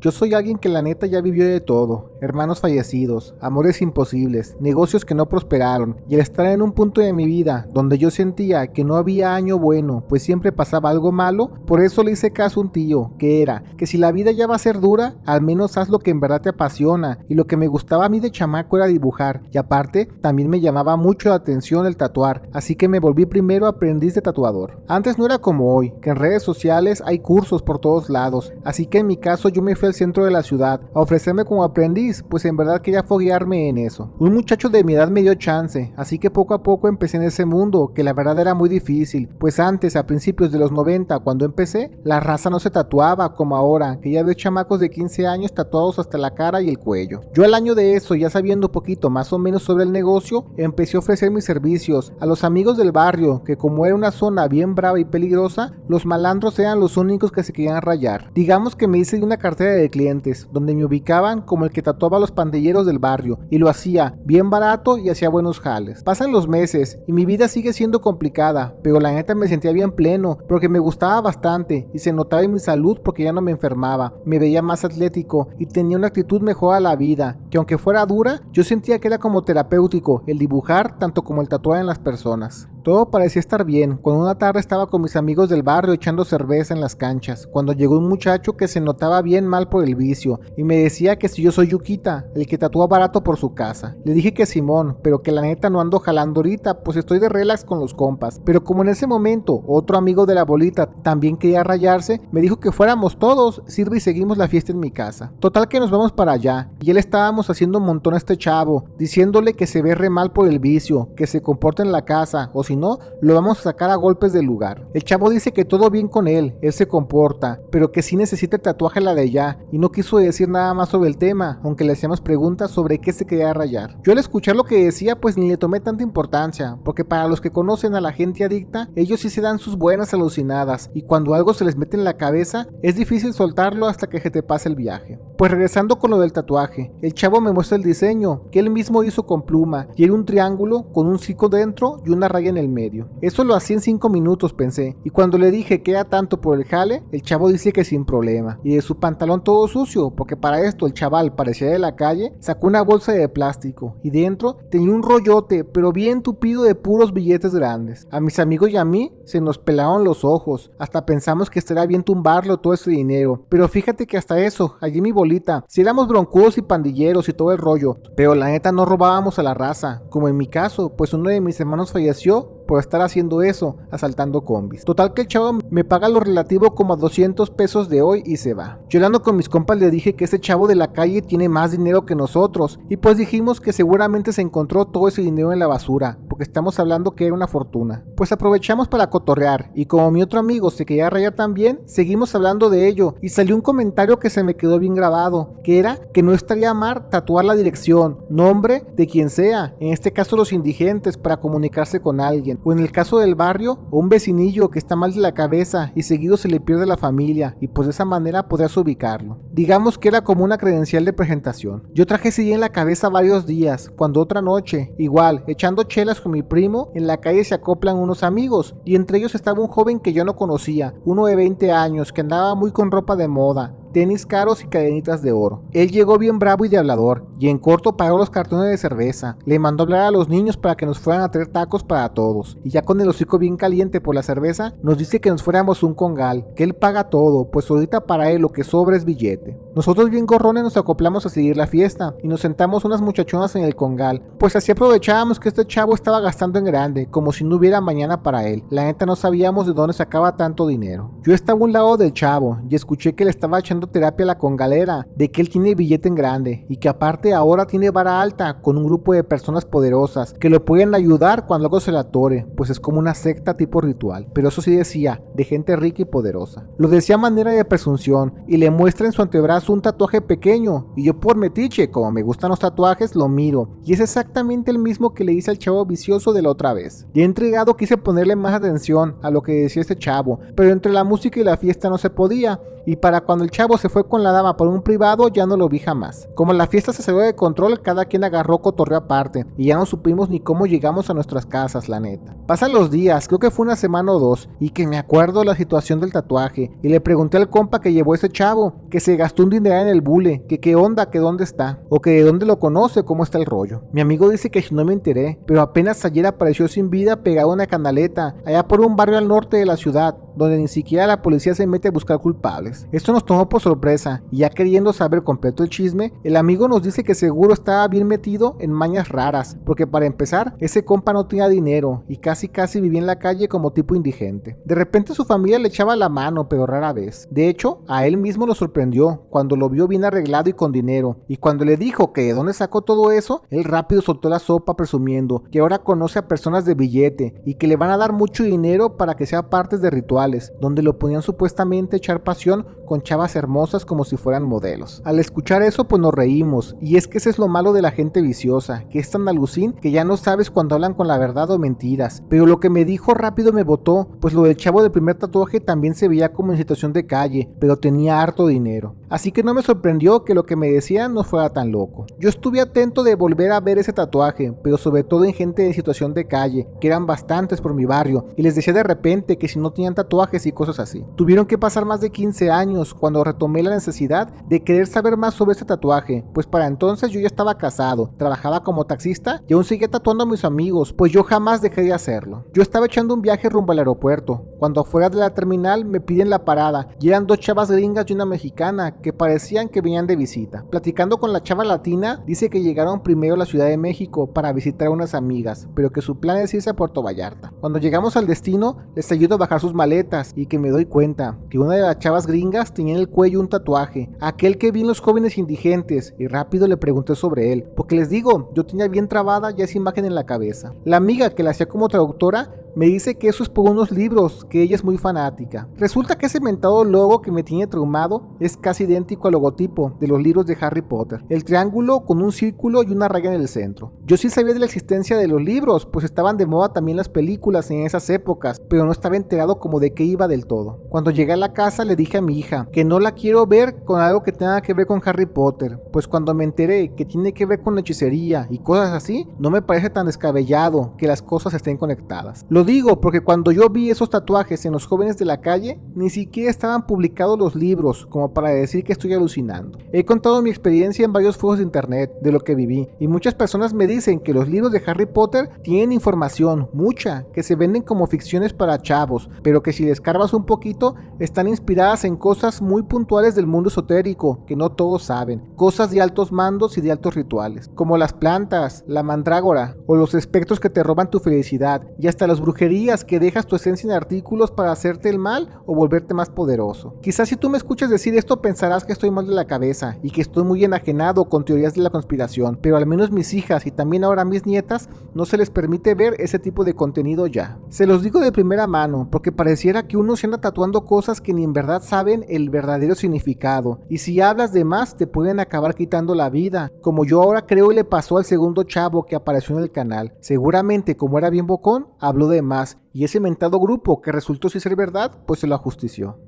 Yo soy alguien que la neta ya vivió de todo, hermanos fallecidos, amores imposibles, negocios que no prosperaron, y al estar en un punto de mi vida donde yo sentía que no había año bueno, pues siempre pasaba algo malo, por eso le hice caso a un tío, que era, que si la vida ya va a ser dura, al menos haz lo que en verdad te apasiona, y lo que me gustaba a mí de chamaco era dibujar, y aparte, también me llamaba mucho la atención el tatuar, así que me volví primero aprendiz de tatuador. Antes no era como hoy, que en redes sociales hay cursos por todos lados, así que en mi caso yo me fui al centro de la ciudad a ofrecerme como aprendiz, pues en verdad quería foguearme en eso. Un muchacho de mi edad me dio chance, así que poco a poco empecé en ese mundo, que la verdad era muy difícil, pues antes, a principios de los 90, cuando empecé, la raza no se tatuaba como ahora, que ya veo chamacos de 15 años tatuados hasta la cara y el cuello. Yo al año de eso, ya sabiendo un poquito más o menos sobre el negocio, empecé a ofrecer mis servicios a los amigos del barrio, que como era una zona bien brava y peligrosa, los malandros eran los únicos que se querían rayar. Digamos que me hice una cartera de clientes, donde me ubicaban como el que tatuaba a los pandilleros del barrio, y lo hacía bien barato y hacía buenos jales. Pasan los meses y mi vida sigue siendo complicada, pero la neta me sentía bien pleno, porque me gustaba bastante y se notaba en mi salud porque ya no me enfermaba, me veía más atlético y tenía una actitud mejor a la vida, que aunque fuera dura, yo sentía que era como terapéutico el dibujar tanto como el tatuar en las personas. Todo parecía estar bien, cuando una tarde estaba con mis amigos del barrio echando cerveza en las canchas, cuando llegó un muchacho que se notaba bien mal por el vicio, y me decía que si yo soy Yukita, el que tatúa barato por su casa. Le dije que Simón, pero que la neta no ando jalando ahorita, pues estoy de relax con los compas. Pero como en ese momento, otro amigo de la bolita también quería rayarse, me dijo que fuéramos todos, sirve y seguimos la fiesta en mi casa. Total que nos vamos para allá, y él estábamos haciendo un montón a este chavo, diciéndole que se ve re mal por el vicio, que se comporta en la casa, o si no, lo vamos a sacar a golpes del lugar. El chavo dice que todo bien con él se comporta, pero que sí necesita el tatuaje la de ya, y no quiso decir nada más sobre el tema, aunque le hacíamos preguntas sobre qué se quería rayar. Yo al escuchar lo que decía, pues ni le tomé tanta importancia, porque para los que conocen a la gente adicta, ellos sí se dan sus buenas alucinadas, y cuando algo se les mete en la cabeza, es difícil soltarlo hasta que se te pase el viaje. Pues regresando con lo del tatuaje, el chavo me muestra el diseño, que él mismo hizo con pluma, y era un triángulo con un cico dentro y una raya en el medio. Eso lo hacía en 5 minutos, pensé, y cuando le dije que era tanto por el jale, el chavo dice que sin problema, y de su pantalón todo sucio, porque para esto el chaval parecía de la calle, sacó una bolsa de plástico, y dentro tenía un rollote, pero bien tupido de puros billetes grandes. A mis amigos y a mí se nos pelaron los ojos, hasta pensamos que estaría bien tumbarlo todo ese dinero, pero fíjate que hasta eso, allí mi bolita, si éramos broncudos y pandilleros y todo el rollo, pero la neta no robábamos a la raza, como en mi caso, pues uno de mis hermanos falleció por estar haciendo eso, asaltando combis. Total que el chavo me paga lo relativo como a 200 pesos de hoy y se va. Yo hablando con mis compas le dije que ese chavo de la calle tiene más dinero que nosotros, y pues dijimos que seguramente se encontró todo ese dinero en la basura, porque estamos hablando que era una fortuna. Pues aprovechamos para cotorrear, y como mi otro amigo se quería rayar también, seguimos hablando de ello, y salió un comentario que se me quedó bien grabado, que era que no estaría mal tatuar la dirección, nombre de quien sea, en este caso los indigentes, para comunicarse con alguien, o en el caso del barrio, o un vecinillo que está mal de la cabeza y seguido se le pierde la familia, y pues de esa manera podrías ubicarlo. Digamos que era como una credencial de presentación. Yo traje ese día en la cabeza varios días, cuando otra noche, igual, echando chelas con mi primo, en la calle se acoplan unos amigos, y entre ellos estaba un joven que yo no conocía, uno de 20 años, que andaba muy con ropa de moda, tenis caros y cadenitas de oro. Él llegó bien bravo y de hablador, y en corto pagó los cartones de cerveza, le mandó hablar a los niños para que nos fueran a traer tacos para todos, y ya con el hocico bien caliente por la cerveza, nos dice que nos fuéramos un congal, que él paga todo, pues ahorita para él lo que sobra es billete. Nosotros bien gorrones nos acoplamos a seguir la fiesta, y nos sentamos unas muchachonas en el congal, pues así aprovechábamos que este chavo estaba gastando en grande, como si no hubiera mañana para él. La neta no sabíamos de dónde sacaba tanto dinero. Yo estaba a un lado del chavo, y escuché que le estaba echando terapia a la congalera, de que él tiene billete en grande, y que aparte ahora tiene vara alta, con un grupo de personas poderosas, que lo pueden ayudar cuando algo se le atore, pues es como una secta tipo ritual, pero eso sí decía, de gente rica y poderosa. Lo decía a manera de presunción, y le muestra en su antebrazo un tatuaje pequeño, y yo por metiche, como me gustan los tatuajes, lo miro, y es exactamente el mismo que le hice al chavo vicioso de la otra vez. Ya intrigado quise ponerle más atención a lo que decía este chavo, pero entre la música y la fiesta no se podía, y para cuando el chavo se fue con la dama por un privado ya no lo vi jamás. Como la fiesta se salió de control, cada quien agarró cotorreo aparte, y ya no supimos ni cómo llegamos a nuestras casas, la neta. Pasan los días, creo que fue una semana o dos, y que me acuerdo la situación del tatuaje, y le pregunté al compa que llevó ese chavo, que se gastó un dinero en el bule, que qué onda, que dónde está, o que de dónde lo conoce, cómo está el rollo. Mi amigo dice que si no me enteré, pero apenas ayer apareció sin vida pegado a una canaleta, allá por un barrio al norte de la ciudad, donde ni siquiera la policía se mete a buscar culpables. Esto nos tomó por sorpresa, y ya queriendo saber completo el chisme, el amigo nos dice que seguro estaba bien metido en mañas raras, porque para empezar, ese compa no tenía dinero, y casi vivía en la calle como tipo indigente. De repente su familia le echaba la mano, pero rara vez. De hecho, a él mismo lo sorprendió, cuando lo vio bien arreglado y con dinero, y cuando le dijo que de dónde sacó todo eso, él rápido soltó la sopa presumiendo que ahora conoce a personas de billete, y que le van a dar mucho dinero para que sea parte de rituales, donde lo ponían supuestamente a echar pasión con chavas hermosas como si fueran modelos. Al escuchar eso pues nos reímos, y es que ese es lo malo de la gente viciosa, que es tan alucín que ya no sabes cuando hablan con la verdad o mentiras. Pero lo que me dijo rápido me botó, pues lo del chavo del primer tatuaje también se veía como en situación de calle, pero tenía harto dinero. Así que no me sorprendió que lo que me decían no fuera tan loco. Yo estuve atento de volver a ver ese tatuaje, pero sobre todo en gente de situación de calle, que eran bastantes por mi barrio, y les decía de repente que si no tenían tatuajes y cosas así. Tuvieron que pasar más de 15 años años cuando retomé la necesidad de querer saber más sobre este tatuaje, pues para entonces yo ya estaba casado, trabajaba como taxista y aún seguía tatuando a mis amigos, pues yo jamás dejé de hacerlo. Yo estaba echando un viaje rumbo al aeropuerto, cuando afuera de la terminal me piden la parada y eran dos chavas gringas y una mexicana que parecían que venían de visita. Platicando con la chava latina, dice que llegaron primero a la Ciudad de México para visitar a unas amigas, pero que su plan es irse a Puerto Vallarta. Cuando llegamos al destino, les ayudo a bajar sus maletas y que me doy cuenta que una de las chavas gringas tenía en el cuello un tatuaje, aquel que vi en Los Jóvenes Indigentes, y rápido le pregunté sobre él, porque les digo, yo tenía bien trabada ya esa imagen en la cabeza. La amiga que la hacía como traductora me dice que eso es por unos libros, que ella es muy fanática. Resulta que ese mentado logo que me tiene traumado es casi idéntico al logotipo de los libros de Harry Potter. El triángulo con un círculo y una raya en el centro. Yo sí sabía de la existencia de los libros, pues estaban de moda también las películas en esas épocas, pero no estaba enterado como de qué iba del todo. Cuando llegué a la casa le dije a mi hija que no la quiero ver con algo que tenga que ver con Harry Potter, pues cuando me enteré que tiene que ver con hechicería y cosas así, no me parece tan descabellado que las cosas estén conectadas. Lo digo porque cuando yo vi esos tatuajes en Los Jóvenes de la Calle, ni siquiera estaban publicados los libros como para decir que estoy alucinando. He contado mi experiencia en varios foros de internet de lo que viví y muchas personas me dicen que los libros de Harry Potter tienen información, mucha, que se venden como ficciones para chavos, pero que si descarbas un poquito están inspiradas en cosas muy puntuales del mundo esotérico que no todos saben, cosas de altos mandos y de altos rituales, como las plantas, la mandrágora o los espectros que te roban tu felicidad y hasta las brujerías que dejas tu esencia en artículos para hacerte el mal o volverte más poderoso. Quizás si tú me escuchas decir esto pensarás que estoy mal de la cabeza y que estoy muy enajenado con teorías de la conspiración, pero al menos mis hijas y también ahora mis nietas no se les permite ver ese tipo de contenido ya. Se los digo de primera mano porque pareciera que uno se anda tatuando cosas que ni en verdad saben el verdadero significado y si hablas de más te pueden acabar quitando la vida, como yo ahora creo le pasó al segundo chavo que apareció en el canal. Seguramente como era bien bocón, habló de más y ese mentado grupo que resultó sí ser verdad, pues se lo ajustició.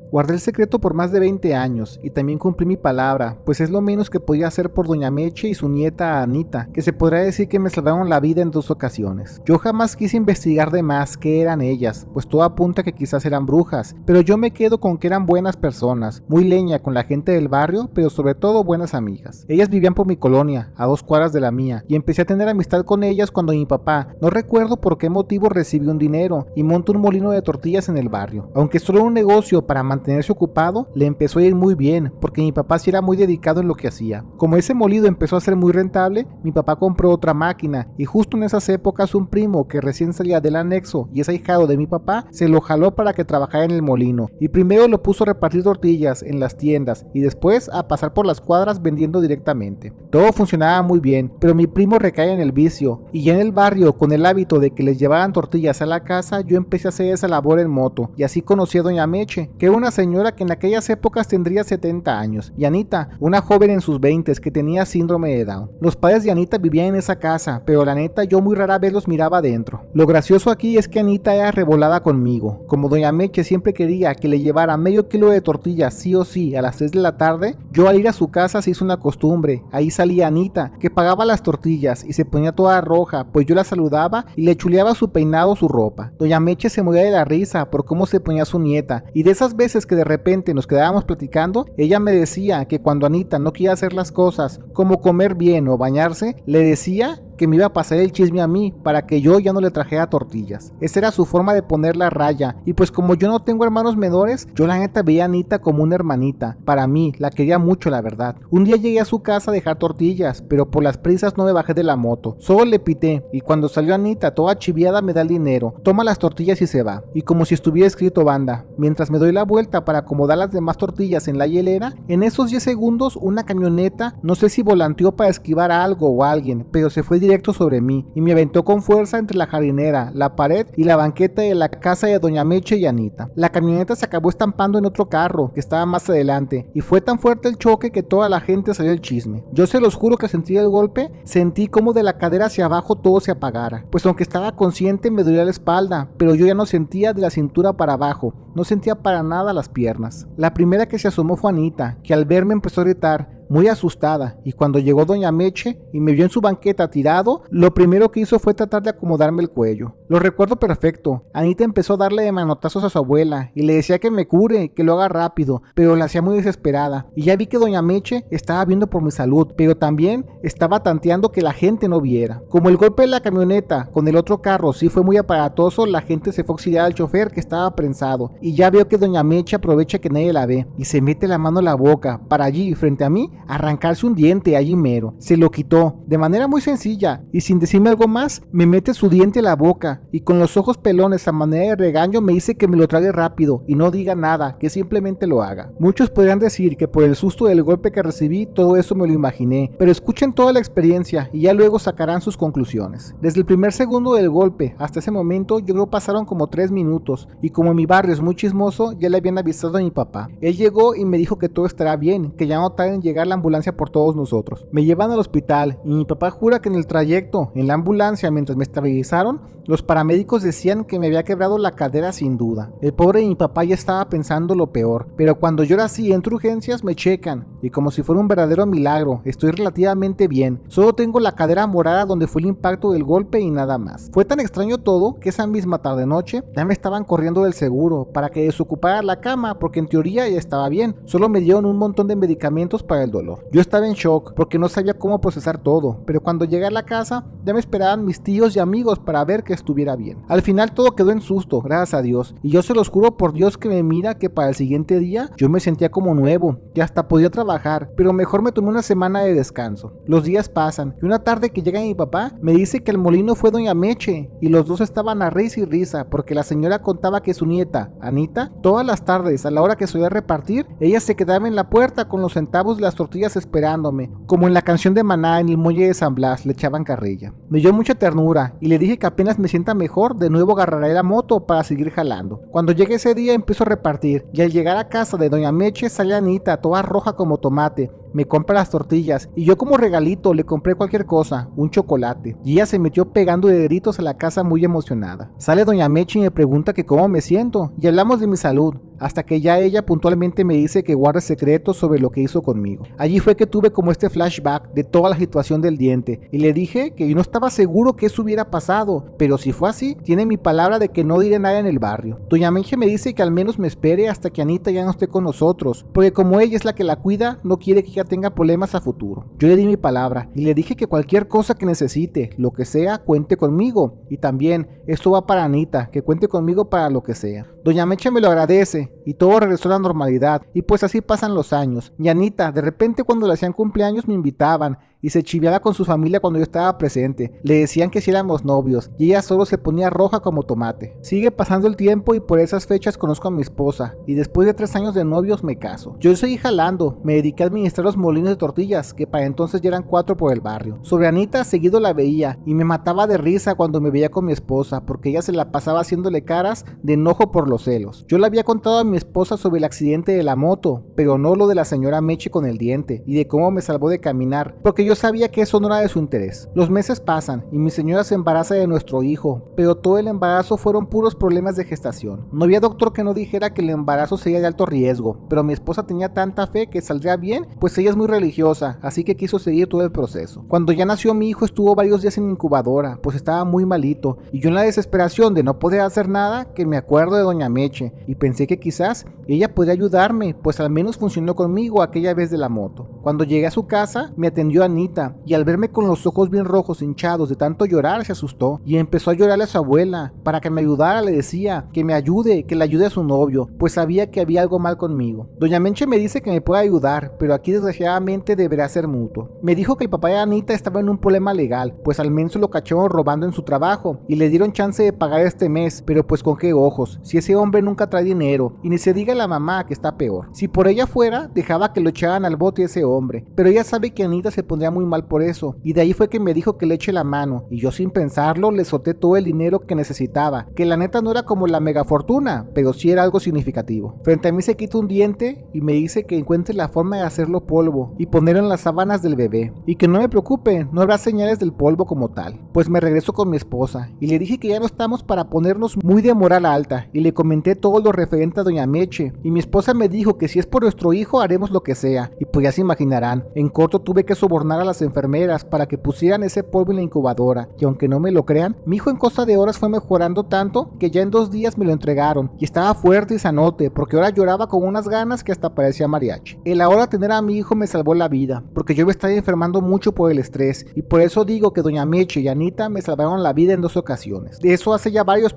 Guardé el secreto por más de 20 años y también cumplí mi palabra, pues es lo menos que podía hacer por doña Meche y su nieta Anita, que se podrá decir que me salvaron la vida en 2 ocasiones. Yo jamás quise investigar de más qué eran ellas, pues todo apunta que quizás eran brujas, pero yo me quedo con que eran buenas personas, muy leña con la gente del barrio, pero sobre todo buenas amigas. Ellas vivían por mi colonia, a 2 cuadras de la mía, y empecé a tener amistad con ellas cuando mi papá, no recuerdo por qué motivo, recibió un dinero y montó un molino de tortillas en el barrio. Aunque solo era un negocio para mantenerse ocupado, le empezó a ir muy bien, porque mi papá sí era muy dedicado en lo que hacía. Como ese molido empezó a ser muy rentable, mi papá compró otra máquina, y justo en esas épocas un primo que recién salía del anexo y es ahijado de mi papá, se lo jaló para que trabajara en el molino, y primero lo puso a repartir tortillas en las tiendas, y después a pasar por las cuadras vendiendo directamente. Todo funcionaba muy bien, pero mi primo recae en el vicio, y ya en el barrio, con el hábito de que les llevaban tortillas a la casa, yo empecé a hacer esa labor en moto, y así conocí a doña Meche, que era una señora que en aquellas épocas tendría 70 años, y Anita, una joven en sus 20s que tenía síndrome de Down. Los padres de Anita vivían en esa casa, pero la neta yo muy rara vez los miraba adentro. Lo gracioso aquí es que Anita era revolada conmigo. Como doña Meche siempre quería que le llevara medio kilo de tortillas sí o sí a las 3 de la tarde, yo al ir a su casa se hizo una costumbre. Ahí salía Anita, que pagaba las tortillas y se ponía toda roja, pues yo la saludaba y le chuleaba su peinado, su ropa. Doña Meche se moría de la risa por cómo se ponía su nieta, y de esas veces que de repente nos quedábamos platicando, ella me decía que cuando Anita no quería hacer las cosas como comer bien o bañarse, le decía que me iba a pasar el chisme a mí para que yo ya no le trajera tortillas. Esa era su forma de poner la raya, y pues como yo no tengo hermanos menores, yo la neta veía a Anita como una hermanita. Para mí, la quería mucho, la verdad. Un día llegué a su casa a dejar tortillas, pero por las prisas no me bajé de la moto. Solo le pité, y cuando salió Anita toda chiviada me da el dinero, toma las tortillas y se va. Y como si estuviera escrito banda, mientras me doy la vuelta para acomodar las demás tortillas en la hielera, en esos 10 segundos una camioneta, no sé si volanteó para esquivar a algo o a alguien, pero se fue directo sobre mí y me aventó con fuerza entre la jardinera, la pared y la banqueta de la casa de doña Meche y Anita. La camioneta se acabó estampando en otro carro que estaba más adelante y fue tan fuerte el choque que toda la gente salió el chisme. Yo se los juro que sentí el golpe, sentí como de la cadera hacia abajo todo se apagara, pues aunque estaba consciente me dolía la espalda, pero yo ya no sentía de la cintura para abajo, no sentía para nada las piernas. La primera que se asomó fue Anita, que al verme empezó a gritar, muy asustada, y cuando llegó doña Meche y me vio en su banqueta tirado, lo primero que hizo fue tratar de acomodarme el cuello. Lo recuerdo perfecto. Anita empezó a darle de manotazos a su abuela y le decía que me cure, que lo haga rápido, pero la hacía muy desesperada. Y ya vi que doña Meche estaba viendo por mi salud, pero también estaba tanteando que la gente no viera. Como el golpe de la camioneta con el otro carro sí fue muy aparatoso, la gente se fue a auxiliar al chofer que estaba prensado, y ya veo que doña Meche aprovecha que nadie la ve y se mete la mano en la boca para allí, frente a mí, arrancarse un diente allí mero. Se lo quitó de manera muy sencilla y sin decirme algo más me mete su diente a la boca y con los ojos pelones a manera de regaño me dice que me lo trague rápido y no diga nada, que simplemente lo haga. Muchos podrían decir que por el susto del golpe que recibí todo eso me lo imaginé, pero escuchen toda la experiencia y ya luego sacarán sus conclusiones. Desde el primer segundo del golpe hasta ese momento yo creo pasaron como 3 minutos y como mi barrio es muy chismoso ya le habían avisado a mi papá. Él llegó y me dijo que todo estará bien, que ya no tarda en llegar la ambulancia por todos nosotros. Me llevan al hospital y mi papá jura que en el trayecto, en la ambulancia, mientras me estabilizaron, los paramédicos decían que me había quebrado la cadera sin duda. El pobre de mi papá ya estaba pensando lo peor, pero cuando yo ahora sí entro a urgencias me checan y como si fuera un verdadero milagro, estoy relativamente bien. Solo tengo la cadera morada donde fue el impacto del golpe y nada más. Fue tan extraño todo que esa misma tarde noche ya me estaban corriendo del seguro para que desocupara la cama porque en teoría ya estaba bien. Solo me dieron un montón de medicamentos para el dolor. Yo estaba en shock porque no sabía cómo procesar todo, pero cuando llegué a la casa ya me esperaban mis tíos y amigos para ver que estuviera bien. Al final todo quedó en susto, gracias a Dios, y yo se los juro por Dios que me mira que para el siguiente día yo me sentía como nuevo, que hasta podía trabajar, pero mejor me tomé una semana de descanso. Los días pasan y una tarde que llega mi papá me dice que el molino fue doña Meche y los dos estaban a risa y risa porque la señora contaba que su nieta, Anita, todas las tardes a la hora que solía repartir, ella se quedaba en la puerta con los centavos de las tortillas esperándome, como en la canción de Maná en el muelle de San Blas le echaban carrilla. Me dio mucha ternura y le dije que apenas me sienta mejor de nuevo agarraré la moto para seguir jalando. Cuando llegue ese día empiezo a repartir y al llegar a casa de doña Meche sale Anita toda roja como tomate, me compra las tortillas y yo como regalito le compré cualquier cosa, un chocolate, y ella se metió pegando de gritos a la casa muy emocionada. Sale doña Meche y me pregunta que cómo me siento y hablamos de mi salud, hasta que ya ella puntualmente me dice que guarde secretos sobre lo que hizo conmigo. Allí fue que tuve como este flashback de toda la situación del diente y le dije que yo no estaba seguro que eso hubiera pasado, pero si fue así, tiene mi palabra de que no diré nada en el barrio. Doña Meche me dice que al menos me espere hasta que Anita ya no esté con nosotros, porque como ella es la que la cuida, no quiere que ella tenga problemas a futuro. Yo le di mi palabra y le dije que cualquier cosa que necesite, lo que sea, cuente conmigo, y también esto va para Anita, que cuente conmigo para lo que sea. Doña Meche me lo agradece y todo regresó a la normalidad y pues así pasan los años. Y Anita, de repente cuando le hacían cumpleaños me invitaban y se chiviaba con su familia cuando yo estaba presente. Le decían que si éramos novios y ella solo se ponía roja como tomate. Sigue pasando el tiempo y por esas fechas conozco a mi esposa y después de 3 años de novios me caso. Yo seguí jalando, me dediqué a administrar los molinos de tortillas que para entonces ya eran 4 por el barrio. Sobre Anita seguido la veía y me mataba de risa cuando me veía con mi esposa porque ella se la pasaba haciéndole caras de enojo por los celos. Yo le había contado a mi esposa sobre el accidente de la moto, pero no lo de la señora Meche con el diente y de cómo me salvó de caminar, porque yo sabía que eso no era de su interés. Los meses pasan y mi señora se embaraza de nuestro hijo, pero todo el embarazo fueron puros problemas de gestación. No había doctor que no dijera que el embarazo sería de alto riesgo, pero mi esposa tenía tanta fe que saldría bien, pues ella es muy religiosa, así que quiso seguir todo el proceso. Cuando ya nació mi hijo estuvo varios días en incubadora, pues estaba muy malito, y yo en la desesperación de no poder hacer nada, que me acuerdo de doña Meche, y pensé que quizás ella podría ayudarme, pues al menos funcionó conmigo aquella vez de la moto. Cuando llegué a su casa, me atendió Anita, y al verme con los ojos bien rojos hinchados de tanto llorar se asustó, y empezó a llorarle a su abuela. Para que me ayudara le decía que me ayude, que le ayude a su novio, pues sabía que había algo mal conmigo. Doña Meche me dice que me puede ayudar, pero aquí desgraciadamente deberá ser mutuo. Me dijo que el papá de Anita estaba en un problema legal, pues al menos lo cacharon robando en su trabajo, y le dieron chance de pagar este mes, pero pues con qué ojos, si ese hombre nunca trae dinero, y ni se diga la mamá que está peor. Si por ella fuera, dejaba que lo echaran al bote ese hombre, pero ella sabe que Anita se pondría sentía muy mal por eso, y de ahí fue que me dijo que le eche la mano, y yo sin pensarlo le solté todo el dinero que necesitaba, que la neta no era como la mega fortuna, pero sí era algo significativo. Frente a mí se quita un diente y me dice que encuentre la forma de hacerlo polvo y ponerlo en las sábanas del bebé, y que no me preocupe, no habrá señales del polvo como tal. Pues me regreso con mi esposa, y le dije que ya no estamos para ponernos muy de moral alta, y le comenté todo lo referente a doña Meche, y mi esposa me dijo que si es por nuestro hijo haremos lo que sea, y pues ya se imaginarán, en corto tuve que sobornar a las enfermeras para que pusieran ese polvo en la incubadora, y aunque no me lo crean, mi hijo en cosa de horas fue mejorando tanto que ya en 2 días me lo entregaron, y estaba fuerte y sanote, porque ahora lloraba con unas ganas que hasta parecía mariachi. El ahora tener a mi hijo me salvó la vida, porque yo me estaba enfermando mucho por el estrés, y por eso digo que doña Meche y Anita me salvaron la vida en 2 ocasiones. De eso hace ya varios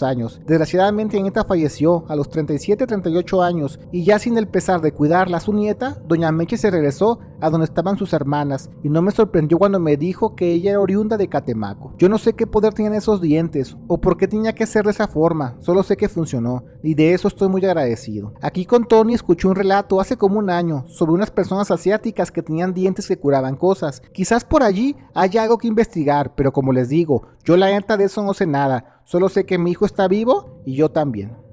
años. Desgraciadamente Anita falleció a los 37-38 años, y ya sin el pesar de cuidarla a su nieta, doña Meche se regresó a donde estaban sus hermanas, y no me sorprendió cuando me dijo que ella era oriunda de Catemaco. Yo no sé qué poder tenían esos dientes, o por qué tenía que ser de esa forma, solo sé que funcionó, y de eso estoy muy agradecido. Aquí con Tony escuché un relato hace como un año, sobre unas personas asiáticas que tenían dientes que curaban cosas. Quizás por allí haya algo que investigar, pero como les digo, yo la neta de eso no sé nada, solo sé que mi hijo está vivo, y yo también.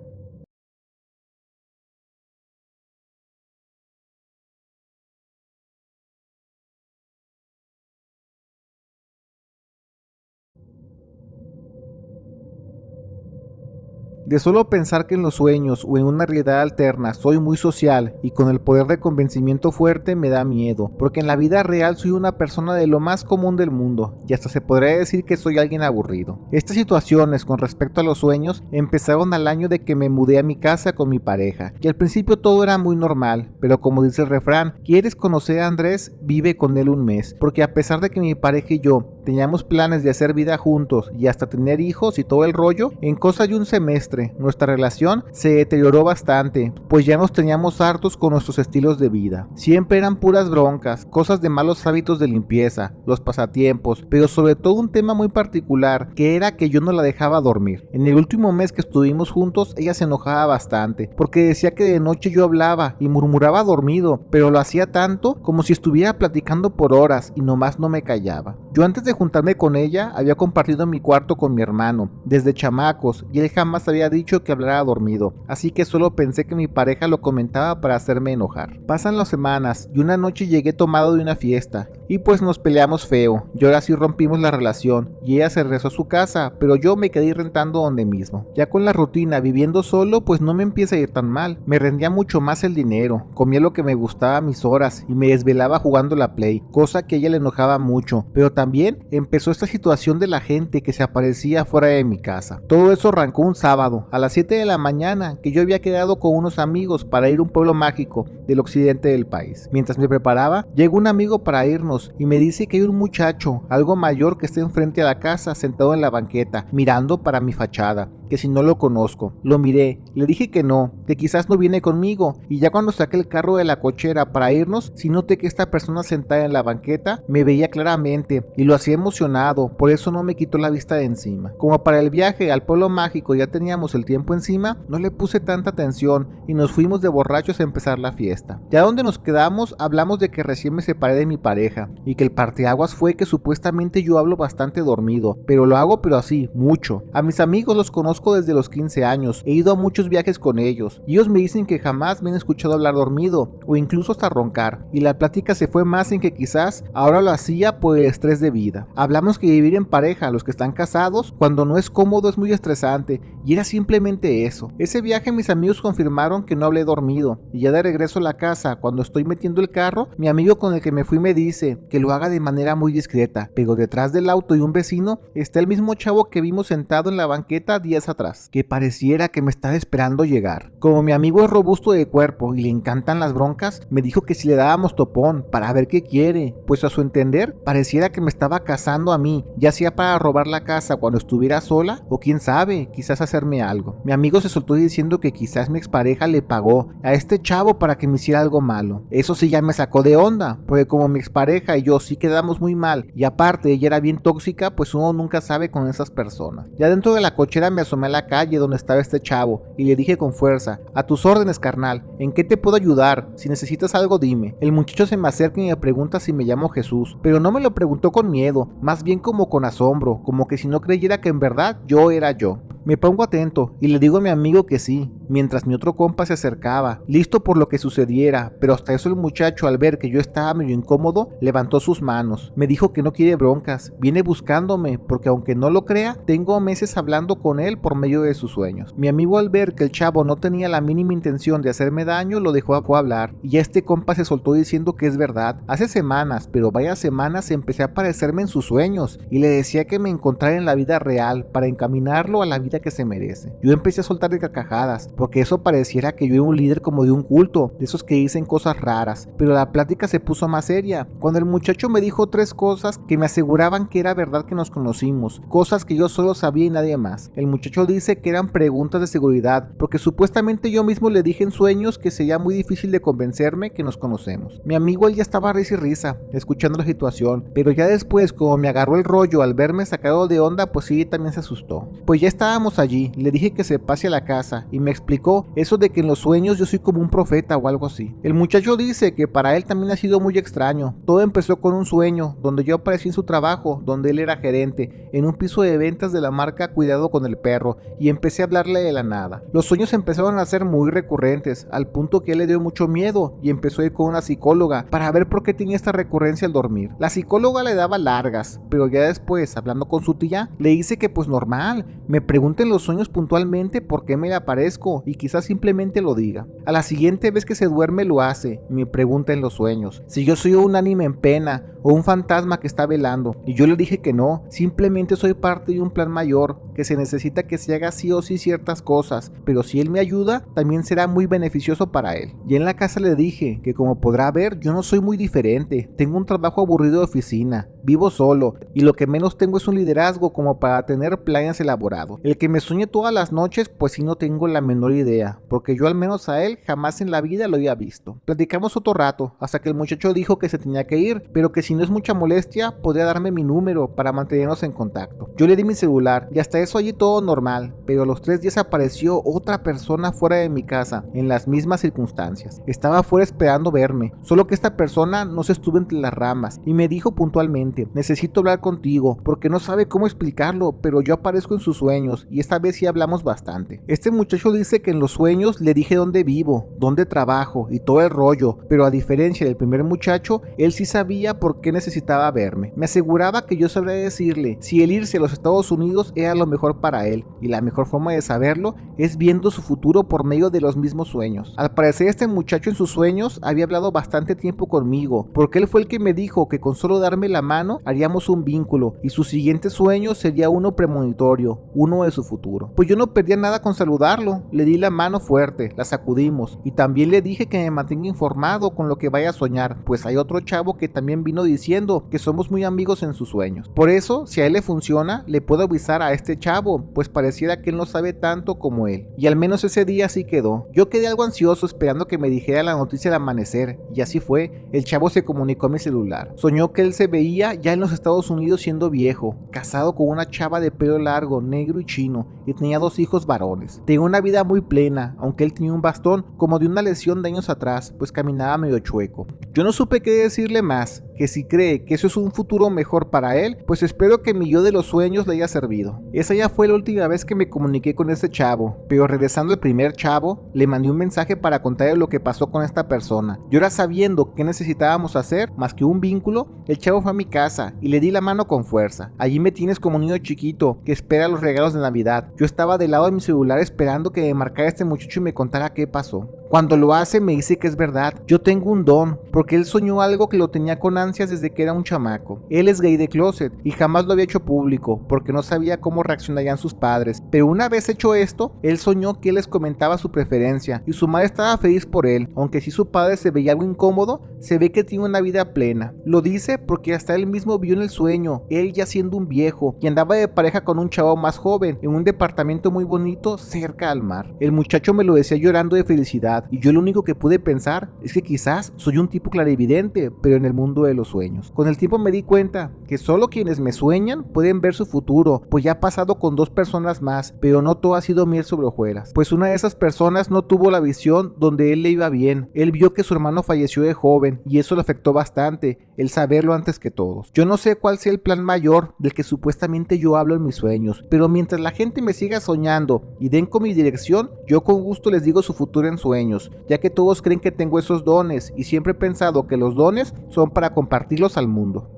De solo pensar que en los sueños o en una realidad alterna soy muy social y con el poder de convencimiento fuerte me da miedo, porque en la vida real soy una persona de lo más común del mundo y hasta se podría decir que soy alguien aburrido. Estas situaciones con respecto a los sueños empezaron al año de que me mudé a mi casa con mi pareja, y al principio todo era muy normal, pero como dice el refrán, ¿quieres conocer a Andrés? Vive con él un mes, porque a pesar de que mi pareja y yo teníamos planes de hacer vida juntos y hasta tener hijos y todo el rollo, en cosa de un semestre nuestra relación se deterioró bastante, pues ya nos teníamos hartos con nuestros estilos de vida. Siempre eran puras broncas, cosas de malos hábitos de limpieza, los pasatiempos, pero sobre todo un tema muy particular, que era que yo no la dejaba dormir. En el último mes que estuvimos juntos, ella se enojaba bastante, porque decía que de noche yo hablaba y murmuraba dormido, pero lo hacía tanto como si estuviera platicando por horas y nomás no me callaba. Yo antes de juntarme con ella había compartido mi cuarto con mi hermano desde chamacos, y él jamás había dicho que hablara dormido, así que solo pensé que mi pareja lo comentaba para hacerme enojar. Pasan las semanas y una noche llegué tomado de una fiesta y pues nos peleamos feo, y ahora sí rompimos la relación y ella se regresó a su casa, pero yo me quedé rentando donde mismo. Ya con la rutina viviendo solo, pues no me empieza a ir tan mal, me rendía mucho más el dinero, comía lo que me gustaba a mis horas y me desvelaba jugando la Play, cosa que a ella le enojaba mucho, pero también empezó esta situación de la gente que se aparecía fuera de mi casa. Todo eso arrancó un sábado a las 7 de la mañana, que yo había quedado con unos amigos para ir a un pueblo mágico del occidente del país. Mientras me preparaba, llegó un amigo para irnos y me dice que hay un muchacho, algo mayor, que está enfrente a la casa sentado en la banqueta, mirando para mi fachada, que si no lo conozco. Lo miré, le dije que no, que quizás no viene conmigo, y ya cuando saqué el carro de la cochera para irnos, sí noté que esta persona sentada en la banqueta me veía claramente y lo hacía emocionado, por eso no me quitó la vista de encima. Como para el viaje al pueblo mágico ya teníamos el tiempo encima, no le puse tanta atención y nos fuimos de borrachos a empezar la fiesta. Ya donde nos quedamos hablamos de que recién me separé de mi pareja y que el parteaguas fue que supuestamente yo hablo bastante dormido, pero lo hago pero así, mucho. A mis amigos los conozco desde los 15 años, he ido a muchos viajes con ellos y ellos me dicen que jamás me han escuchado hablar dormido o incluso hasta roncar, y la plática se fue más en que quizás ahora lo hacía por el estrés de vida. Hablamos que vivir en pareja, los que están casados, cuando no es cómodo es muy estresante, y era simplemente eso. Ese viaje mis amigos confirmaron que no hablé dormido, y ya de regreso a la casa, cuando estoy metiendo el carro, mi amigo con el que me fui me dice que lo haga de manera muy discreta, pero detrás del auto y un vecino está el mismo chavo que vimos sentado en la banqueta días atrás, que pareciera que me estaba esperando llegar. Como mi amigo es robusto de cuerpo y le encantan las broncas, me dijo que si le dábamos topón para ver qué quiere, pues a su entender pareciera que me estaba cazando a mí, ya sea para robar la casa cuando estuviera sola o quién sabe, quizás hacerme algo. Mi amigo se soltó diciendo que quizás mi expareja le pagó a este chavo para que me hiciera algo malo. Eso sí ya me sacó de onda, porque como mi expareja y yo sí quedamos muy mal y aparte ella era bien tóxica, pues uno nunca sabe con esas personas. Ya dentro de la cochera me asomé asomé a la calle donde estaba este chavo y le dije con fuerza: a tus órdenes, carnal, ¿en qué te puedo ayudar? Si necesitas algo, dime. El muchacho se me acerca y me pregunta si me llamo Jesús, pero no me lo preguntó con miedo, más bien como con asombro, como que si no creyera que en verdad yo era yo. Me pongo atento y le digo a mi amigo que sí, mientras mi otro compa se acercaba, listo por lo que sucediera, pero hasta eso el muchacho, al ver que yo estaba medio incómodo, levantó sus manos. Me dijo que no quiere broncas, viene buscándome, porque aunque no lo crea, tengo meses hablando con él por medio de sus sueños. Mi amigo, al ver que el chavo no tenía la mínima intención de hacerme daño, lo dejó hablar, y ya este compa se soltó diciendo que es verdad. Hace semanas, pero varias semanas, empecé a aparecerme en sus sueños, y le decía que me encontrara en la vida real, para encaminarlo a la vida que se merece. Yo empecé a soltar de carcajadas, porque eso pareciera que yo era un líder como de un culto, de esos que dicen cosas raras, pero la plática se puso más seria, cuando el muchacho me dijo 3 cosas que me aseguraban que era verdad que nos conocimos, cosas que yo solo sabía y nadie más. El muchacho dice que eran preguntas de seguridad, porque supuestamente yo mismo le dije en sueños que sería muy difícil de convencerme que nos conocemos. Mi amigo, él ya estaba risa y risa, escuchando la situación, pero ya después, como me agarró el rollo al verme sacado de onda, pues sí, también se asustó. Pues ya estábamos allí, le dije que se pase a la casa y me explicó eso de que en los sueños yo soy como un profeta o algo así. El muchacho dice que para él también ha sido muy extraño. Todo empezó con un sueño donde yo aparecí en su trabajo, donde él era gerente, en un piso de ventas de la marca Cuidado con el Perro, y empecé a hablarle de la nada. Los sueños empezaron a ser muy recurrentes, al punto que él le dio mucho miedo y empezó a ir con una psicóloga para ver por qué tenía esta recurrencia al dormir. La psicóloga le daba largas, pero ya después, hablando con su tía, le dice que pues normal, me pregunta en los sueños puntualmente por qué me le aparezco y quizás simplemente lo diga. A la siguiente vez que se duerme lo hace, me pregunta en los sueños si yo soy un ánima en pena o un fantasma que está velando, y yo le dije que no, simplemente soy parte de un plan mayor, que se necesita que se haga sí o sí ciertas cosas, pero si él me ayuda, también será muy beneficioso para él. Y en la casa le dije que, como podrá ver, yo no soy muy diferente, tengo un trabajo aburrido de oficina, vivo solo, y lo que menos tengo es un liderazgo como para tener planes elaborados. El que me sueñe todas las noches, pues sí, no tengo la menor idea, porque yo al menos a él jamás en la vida lo había visto. Platicamos otro rato, hasta que el muchacho dijo que se tenía que ir, pero que si no es mucha molestia, podría darme mi número para mantenernos en contacto. Yo le di mi celular, y hasta eso allí todo normal, pero a los 3 días apareció otra persona fuera de mi casa, en las mismas circunstancias. Estaba afuera esperando verme, solo que esta persona no se estuvo entre las ramas, y me dijo puntualmente: necesito hablar contigo, porque no sabe cómo explicarlo, pero yo aparezco en sus sueños, y esta vez sí hablamos bastante. Este muchacho dice que en los sueños le dije dónde vivo, dónde trabajo y todo el rollo, pero a diferencia del primer muchacho, él sí sabía por qué necesitaba verme. Me aseguraba que yo sabría decirle si el irse a los Estados Unidos era lo mejor para él, y la mejor forma de saberlo es viendo su futuro por medio de los mismos sueños. Al parecer, este muchacho en sus sueños había hablado bastante tiempo conmigo, porque él fue el que me dijo que con solo darme la mano haríamos un vínculo, y su siguiente sueño sería uno premonitorio, uno de su futuro. Pues yo no perdía nada con saludarlo, le di la mano fuerte, la sacudimos, y también le dije que me mantenga informado con lo que vaya a soñar, pues hay otro chavo que también vino diciendo que somos muy amigos en sus sueños. Por eso, si a él le funciona, le puedo avisar a este chavo, pues pareciera que él no sabe tanto como él. Y al menos ese día así quedó. Yo quedé algo ansioso esperando que me dijera la noticia al amanecer, y así fue. El chavo se comunicó a mi celular. Soñó que él se veía ya en los Estados Unidos siendo viejo, casado con una chava de pelo largo, negro y chino, y tenía 2 hijos varones. Tenía una vida muy plena, aunque él tenía un bastón como de una lesión de años atrás, pues caminaba medio chueco. Yo no supe qué decirle más, que si cree que eso es un futuro mejor para él, pues espero que mi yo de los sueños le haya servido. Esa ya fue la última vez que me comuniqué con ese chavo, pero regresando al primer chavo, le mandé un mensaje para contarle lo que pasó con esta persona. Yo ahora, sabiendo qué necesitábamos hacer, más que un vínculo, el chavo fue a mi casa y le di la mano con fuerza. Allí me tienes como un niño chiquito que espera los regalos de Navidad. Yo estaba del lado de mi celular esperando que me marcara este muchacho y me contara qué pasó. Cuando lo hace, me dice que es verdad. Yo tengo un don, porque él soñó algo que lo tenía con ansias desde que era un chamaco. Él es gay de closet y jamás lo había hecho público, porque no sabía cómo reaccionarían sus padres. Pero una vez hecho esto, él soñó que él les comentaba su preferencia, y su madre estaba feliz por él, aunque si su padre se veía algo incómodo, se ve que tiene una vida plena. Lo dice porque hasta él mismo vio en el sueño, él ya siendo un viejo, y andaba de pareja con un chavo más joven, en un departamento muy bonito cerca al mar. El muchacho me lo decía llorando de felicidad, realidad, y yo lo único que pude pensar es que quizás soy un tipo clarividente, pero en el mundo de los sueños. Con el tiempo me di cuenta que solo quienes me sueñan pueden ver su futuro, pues ya ha pasado con 2 personas más, pero no todo ha sido miel sobre hojuelas, pues una de esas personas no tuvo la visión donde él le iba bien. Él vio que su hermano falleció de joven y eso le afectó bastante, el saberlo antes que todos. Yo no sé cuál sea el plan mayor del que supuestamente yo hablo en mis sueños, pero mientras la gente me siga soñando y den con mi dirección, yo con gusto les digo su futuro en sueños, ya que todos creen que tengo esos dones y siempre he pensado que los dones son para compartirlos al mundo.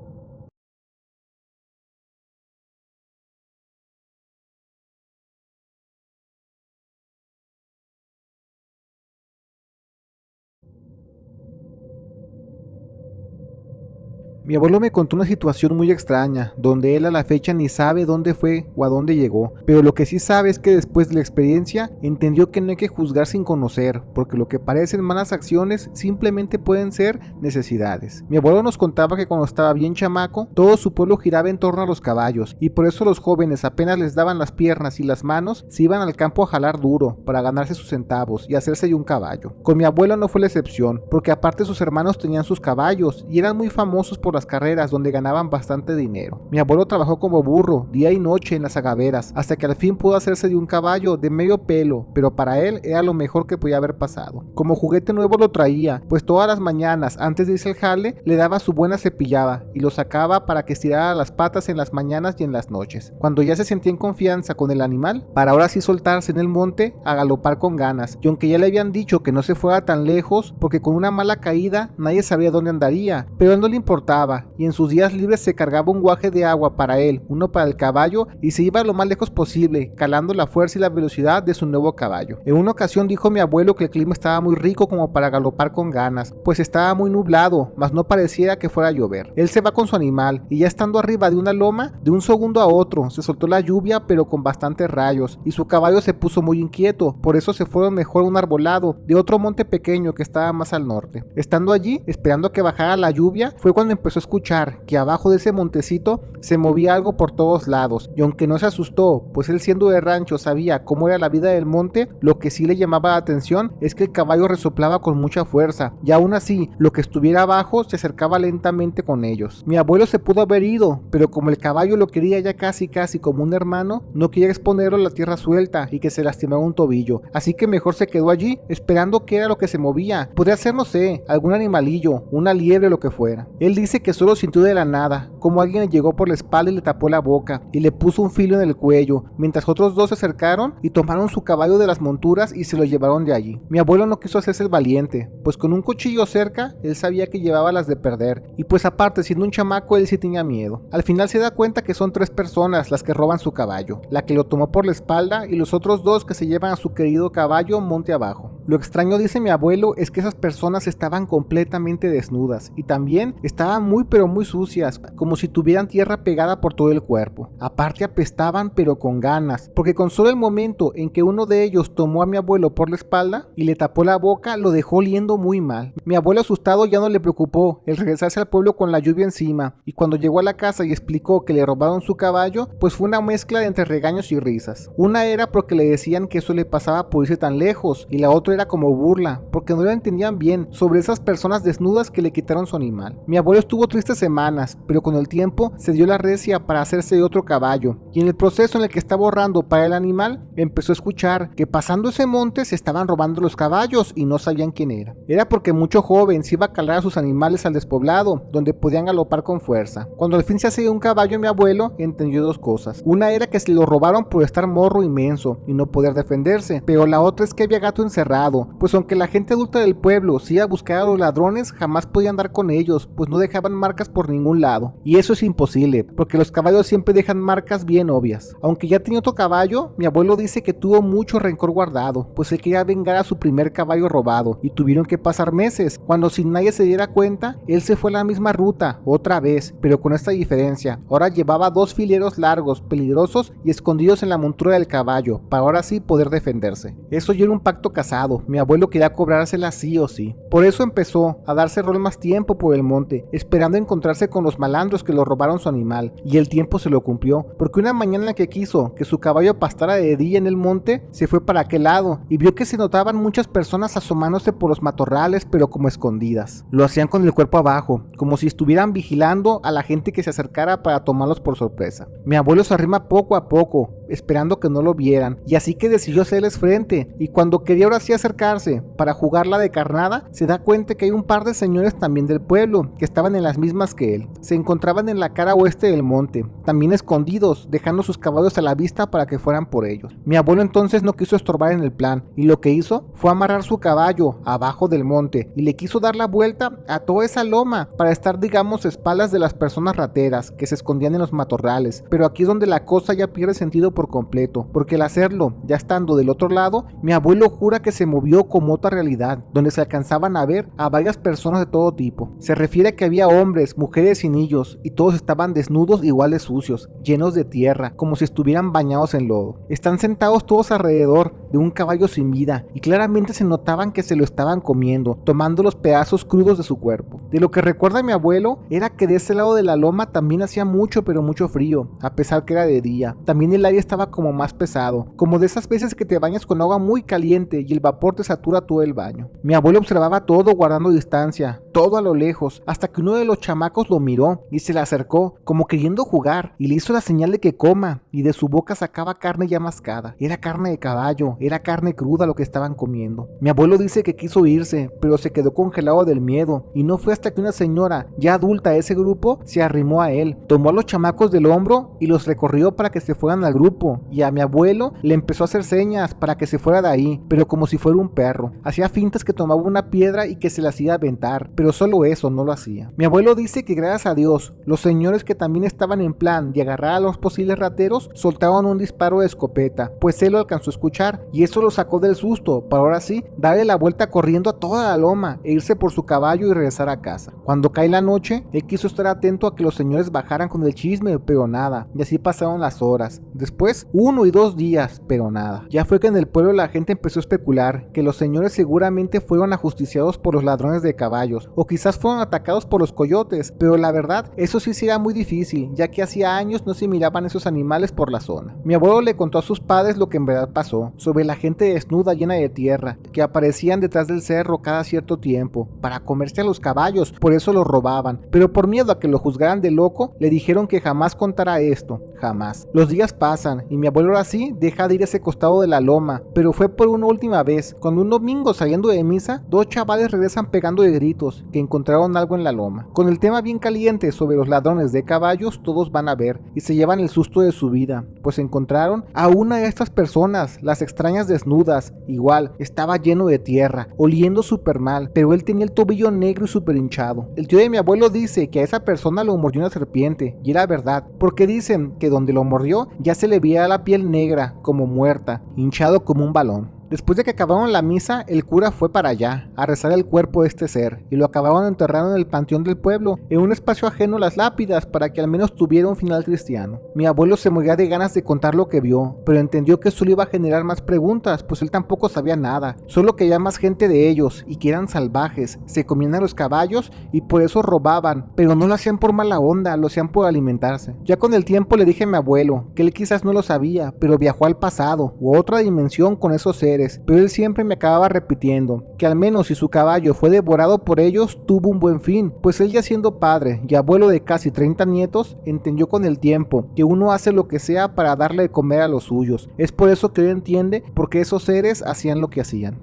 Mi abuelo me contó una situación muy extraña, donde él a la fecha ni sabe dónde fue o a dónde llegó, pero lo que sí sabe es que después de la experiencia entendió que no hay que juzgar sin conocer, porque lo que parecen malas acciones simplemente pueden ser necesidades. Mi abuelo nos contaba que cuando estaba bien chamaco, todo su pueblo giraba en torno a los caballos, y por eso los jóvenes apenas les daban las piernas y las manos, se iban al campo a jalar duro, para ganarse sus centavos y hacerse de un caballo. Con mi abuelo no fue la excepción, porque aparte sus hermanos tenían sus caballos, y eran muy famosos por las carreras donde ganaban bastante dinero. Mi abuelo trabajó como burro día y noche en las agaveras hasta que al fin pudo hacerse de un caballo de medio pelo, pero para él era lo mejor que podía haber pasado. Como juguete nuevo lo traía, pues todas las mañanas antes de irse al jale le daba su buena cepillada y lo sacaba para que estirara las patas en las mañanas y en las noches. Cuando ya se sentía en confianza con el animal, para ahora sí soltarse en el monte a galopar con ganas, y aunque ya le habían dicho que no se fuera tan lejos porque con una mala caída nadie sabía dónde andaría, pero a él no le importaba, y en sus días libres se cargaba un guaje de agua para él, uno para el caballo, y se iba lo más lejos posible, calando la fuerza y la velocidad de su nuevo caballo. En una ocasión dijo mi abuelo que el clima estaba muy rico como para galopar con ganas, pues estaba muy nublado, mas no pareciera que fuera a llover. Él se va con su animal, y ya estando arriba de una loma, de un segundo a otro, se soltó la lluvia pero con bastantes rayos, y su caballo se puso muy inquieto, por eso se fueron mejor a un arbolado de otro monte pequeño que estaba más al norte. Estando allí, esperando que bajara la lluvia, fue cuando empezó a escuchar que abajo de ese montecito se movía algo por todos lados, y aunque no se asustó, pues él siendo de rancho sabía cómo era la vida del monte, lo que sí le llamaba la atención es que el caballo resoplaba con mucha fuerza, y aún así, lo que estuviera abajo se acercaba lentamente con ellos. Mi abuelo se pudo haber ido, pero como el caballo lo quería ya casi como un hermano, no quería exponerlo a la tierra suelta y que se lastimara un tobillo, así que mejor se quedó allí, esperando qué era lo que se movía. Podría ser, no sé, algún animalillo, una liebre o lo que fuera. Él dice que solo sintió de la nada como alguien le llegó por la espalda y le tapó la boca y le puso un filo en el cuello, mientras otros 2 se acercaron y tomaron su caballo de las monturas y se lo llevaron de allí. Mi abuelo no quiso hacerse el valiente, pues con un cuchillo cerca él sabía que llevaba las de perder, y pues aparte siendo un chamaco él sí tenía miedo. Al final se da cuenta que son 3 personas las que roban su caballo, la que lo tomó por la espalda y los otros 2 que se llevan a su querido caballo monte abajo. Lo extraño, dice mi abuelo, es que esas personas estaban completamente desnudas y también estaban muy pero muy sucias, como si tuvieran tierra pegada por todo el cuerpo. Aparte apestaban pero con ganas, porque con solo el momento en que uno de ellos tomó a mi abuelo por la espalda y le tapó la boca, lo dejó oliendo muy mal. Mi abuelo asustado ya no le preocupó el regresarse al pueblo con la lluvia encima, y cuando llegó a la casa y explicó que le robaron su caballo, pues fue una mezcla de entre regaños y risas. Una era porque le decían que eso le pasaba por irse tan lejos, y la otra era como burla, porque no lo entendían bien sobre esas personas desnudas que le quitaron su animal. Mi abuelo estuvo tristes semanas, pero con el tiempo se dio la recia para hacerse de otro caballo, y en el proceso en el que estaba ahorrando para el animal, empezó a escuchar que pasando ese monte se estaban robando los caballos y no sabían quién era. Era porque mucho joven se iba a calar a sus animales al despoblado, donde podían galopar con fuerza. Cuando al fin se hace de un caballo, mi abuelo entendió 2 cosas. Una era que se lo robaron por estar morro inmenso y no poder defenderse, pero la otra es que había gato encerrado, pues aunque la gente adulta del pueblo se iba a buscar a los ladrones, jamás podían dar con ellos, pues no dejaban marcas por ningún lado. Y eso es imposible, porque los caballos siempre dejan marcas bien obvias. Aunque ya tenía otro caballo, mi abuelo dice que tuvo mucho rencor guardado, pues él quería vengar a su primer caballo robado, y tuvieron que pasar meses, cuando sin nadie se diera cuenta, él se fue a la misma ruta, otra vez, pero con esta diferencia. Ahora llevaba 2 fileros largos, peligrosos y escondidos en la montura del caballo, para ahora sí poder defenderse. Eso ya era un pacto casado, lado. Mi abuelo quería cobrársela sí o sí. Por eso empezó a darse rol más tiempo por el monte, esperando encontrarse con los malandros que lo robaron su animal, y el tiempo se lo cumplió, porque una mañana que quiso que su caballo pastara de día en el monte, se fue para aquel lado y vio que se notaban muchas personas asomándose por los matorrales, pero como escondidas. Lo hacían con el cuerpo abajo, como si estuvieran vigilando a la gente que se acercara para tomarlos por sorpresa. Mi abuelo se arrima poco a poco, esperando que no lo vieran, y así que decidió hacerles frente, y cuando quería ahora sí acercarse para jugarla de carnada, se da cuenta que hay un par de señores también del pueblo, que estaban en las mismas que él. Se encontraban en la cara oeste del monte, también escondidos, dejando sus caballos a la vista para que fueran por ellos. Mi abuelo entonces no quiso estorbar en el plan, y lo que hizo fue amarrar su caballo abajo del monte, y le quiso dar la vuelta a toda esa loma, para estar digamos espaldas de las personas rateras, que se escondían en los matorrales. Pero aquí es donde la cosa ya pierde sentido por completo, porque al hacerlo, ya estando del otro lado, mi abuelo jura que se movió como otra realidad, donde se alcanzaban a ver a varias personas de todo tipo. Se refiere a que había hombres, mujeres y niños, y todos estaban desnudos igual de sucios, llenos de tierra, como si estuvieran bañados en lodo. Están sentados todos alrededor de un caballo sin vida, y claramente se notaban que se lo estaban comiendo, tomando los pedazos crudos de su cuerpo. De lo que recuerda mi abuelo, era que de ese lado de la loma también hacía mucho pero mucho frío, a pesar que era de día. También el aire estaba como más pesado, como de esas veces que te bañas con agua muy caliente y el vapor te satura todo el baño. Mi abuelo observaba todo guardando distancia, todo a lo lejos, hasta que uno de los chamacos lo miró y se le acercó, como queriendo jugar, y le hizo la señal de que coma, y de su boca sacaba carne ya mascada. Era carne de caballo, era carne cruda lo que estaban comiendo. Mi abuelo dice que quiso irse, pero se quedó congelado del miedo, y no fue hasta que una señora, ya adulta de ese grupo, se arrimó a él, tomó a los chamacos del hombro y los recorrió para que se fueran al grupo, y a mi abuelo le empezó a hacer señas para que se fuera de ahí, pero como si fuera un perro. Hacía fintas que tomaba una piedra y que se la hacía aventar, pero solo eso, no lo hacía. Mi abuelo dice que gracias a Dios, los señores que también estaban en plan de agarrar a los posibles rateros, soltaron un disparo de escopeta, pues él lo alcanzó a escuchar, y eso lo sacó del susto, para ahora sí, darle la vuelta corriendo a toda la loma, e irse por su caballo y regresar a casa. Cuando cae la noche, él quiso estar atento a que los señores bajaran con el chisme, pero nada, y así pasaron las horas. Después, 1 y 2 días, pero nada. Ya fue que en el pueblo la gente empezó a especular que los señores seguramente fueron ajusticiados por los ladrones de caballos, o quizás fueron atacados por los coyotes, pero la verdad, eso sí sería muy difícil, ya que hacía años no se miraban esos animales por la zona. Mi abuelo le contó a sus padres lo que en verdad pasó, sobre la gente desnuda llena de tierra, que aparecían detrás del cerro cada cierto tiempo, para comerse a los caballos, por eso los robaban, pero por miedo a que lo juzgaran de loco, le dijeron que jamás contara esto, jamás. Los días pasan, y mi abuelo ahora sí deja de ir a ese costado de la loma, pero fue por una última vez, cuando un domingo saliendo de misa, 2 chavales regresan pegando de gritos, que encontraron algo en la loma. Con el tema bien caliente sobre los ladrones de caballos, todos van a ver, y se llevan el susto de su vida, pues encontraron a una de estas personas, las extrañas desnudas, igual, estaba lleno de tierra, oliendo súper mal, pero él tenía el tobillo negro y súper hinchado. El tío de mi abuelo dice que a esa persona lo mordió una serpiente, y era verdad, porque dicen que donde lo mordió ya se le veía la piel negra, como muerta, hinchado como un balón. Después de que acabaron la misa, el cura fue para allá, a rezar el cuerpo de este ser, y lo acabaron enterrando en el panteón del pueblo, en un espacio ajeno a las lápidas, para que al menos tuviera un final cristiano. Mi abuelo se moría de ganas de contar lo que vio, pero entendió que eso le iba a generar más preguntas, pues él tampoco sabía nada, solo que había más gente de ellos, y que eran salvajes, se comían a los caballos, y por eso robaban, pero no lo hacían por mala onda, lo hacían por alimentarse. Ya con el tiempo le dije a mi abuelo, que él quizás no lo sabía, pero viajó al pasado, u a otra dimensión con esos seres, pero él siempre me acababa repitiendo que al menos si su caballo fue devorado por ellos, tuvo un buen fin, pues él ya siendo padre y abuelo de casi 30 nietos, entendió con el tiempo que uno hace lo que sea para darle de comer a los suyos. Es por eso que hoy entiende por qué esos seres hacían lo que hacían.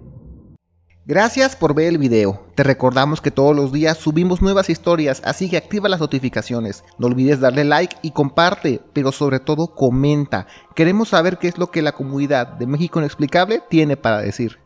Gracias por ver el video. Te recordamos que todos los días subimos nuevas historias, así que activa las notificaciones. No olvides darle like y comparte, pero sobre todo comenta. Queremos saber qué es lo que la comunidad de México Inexplicable tiene para decir.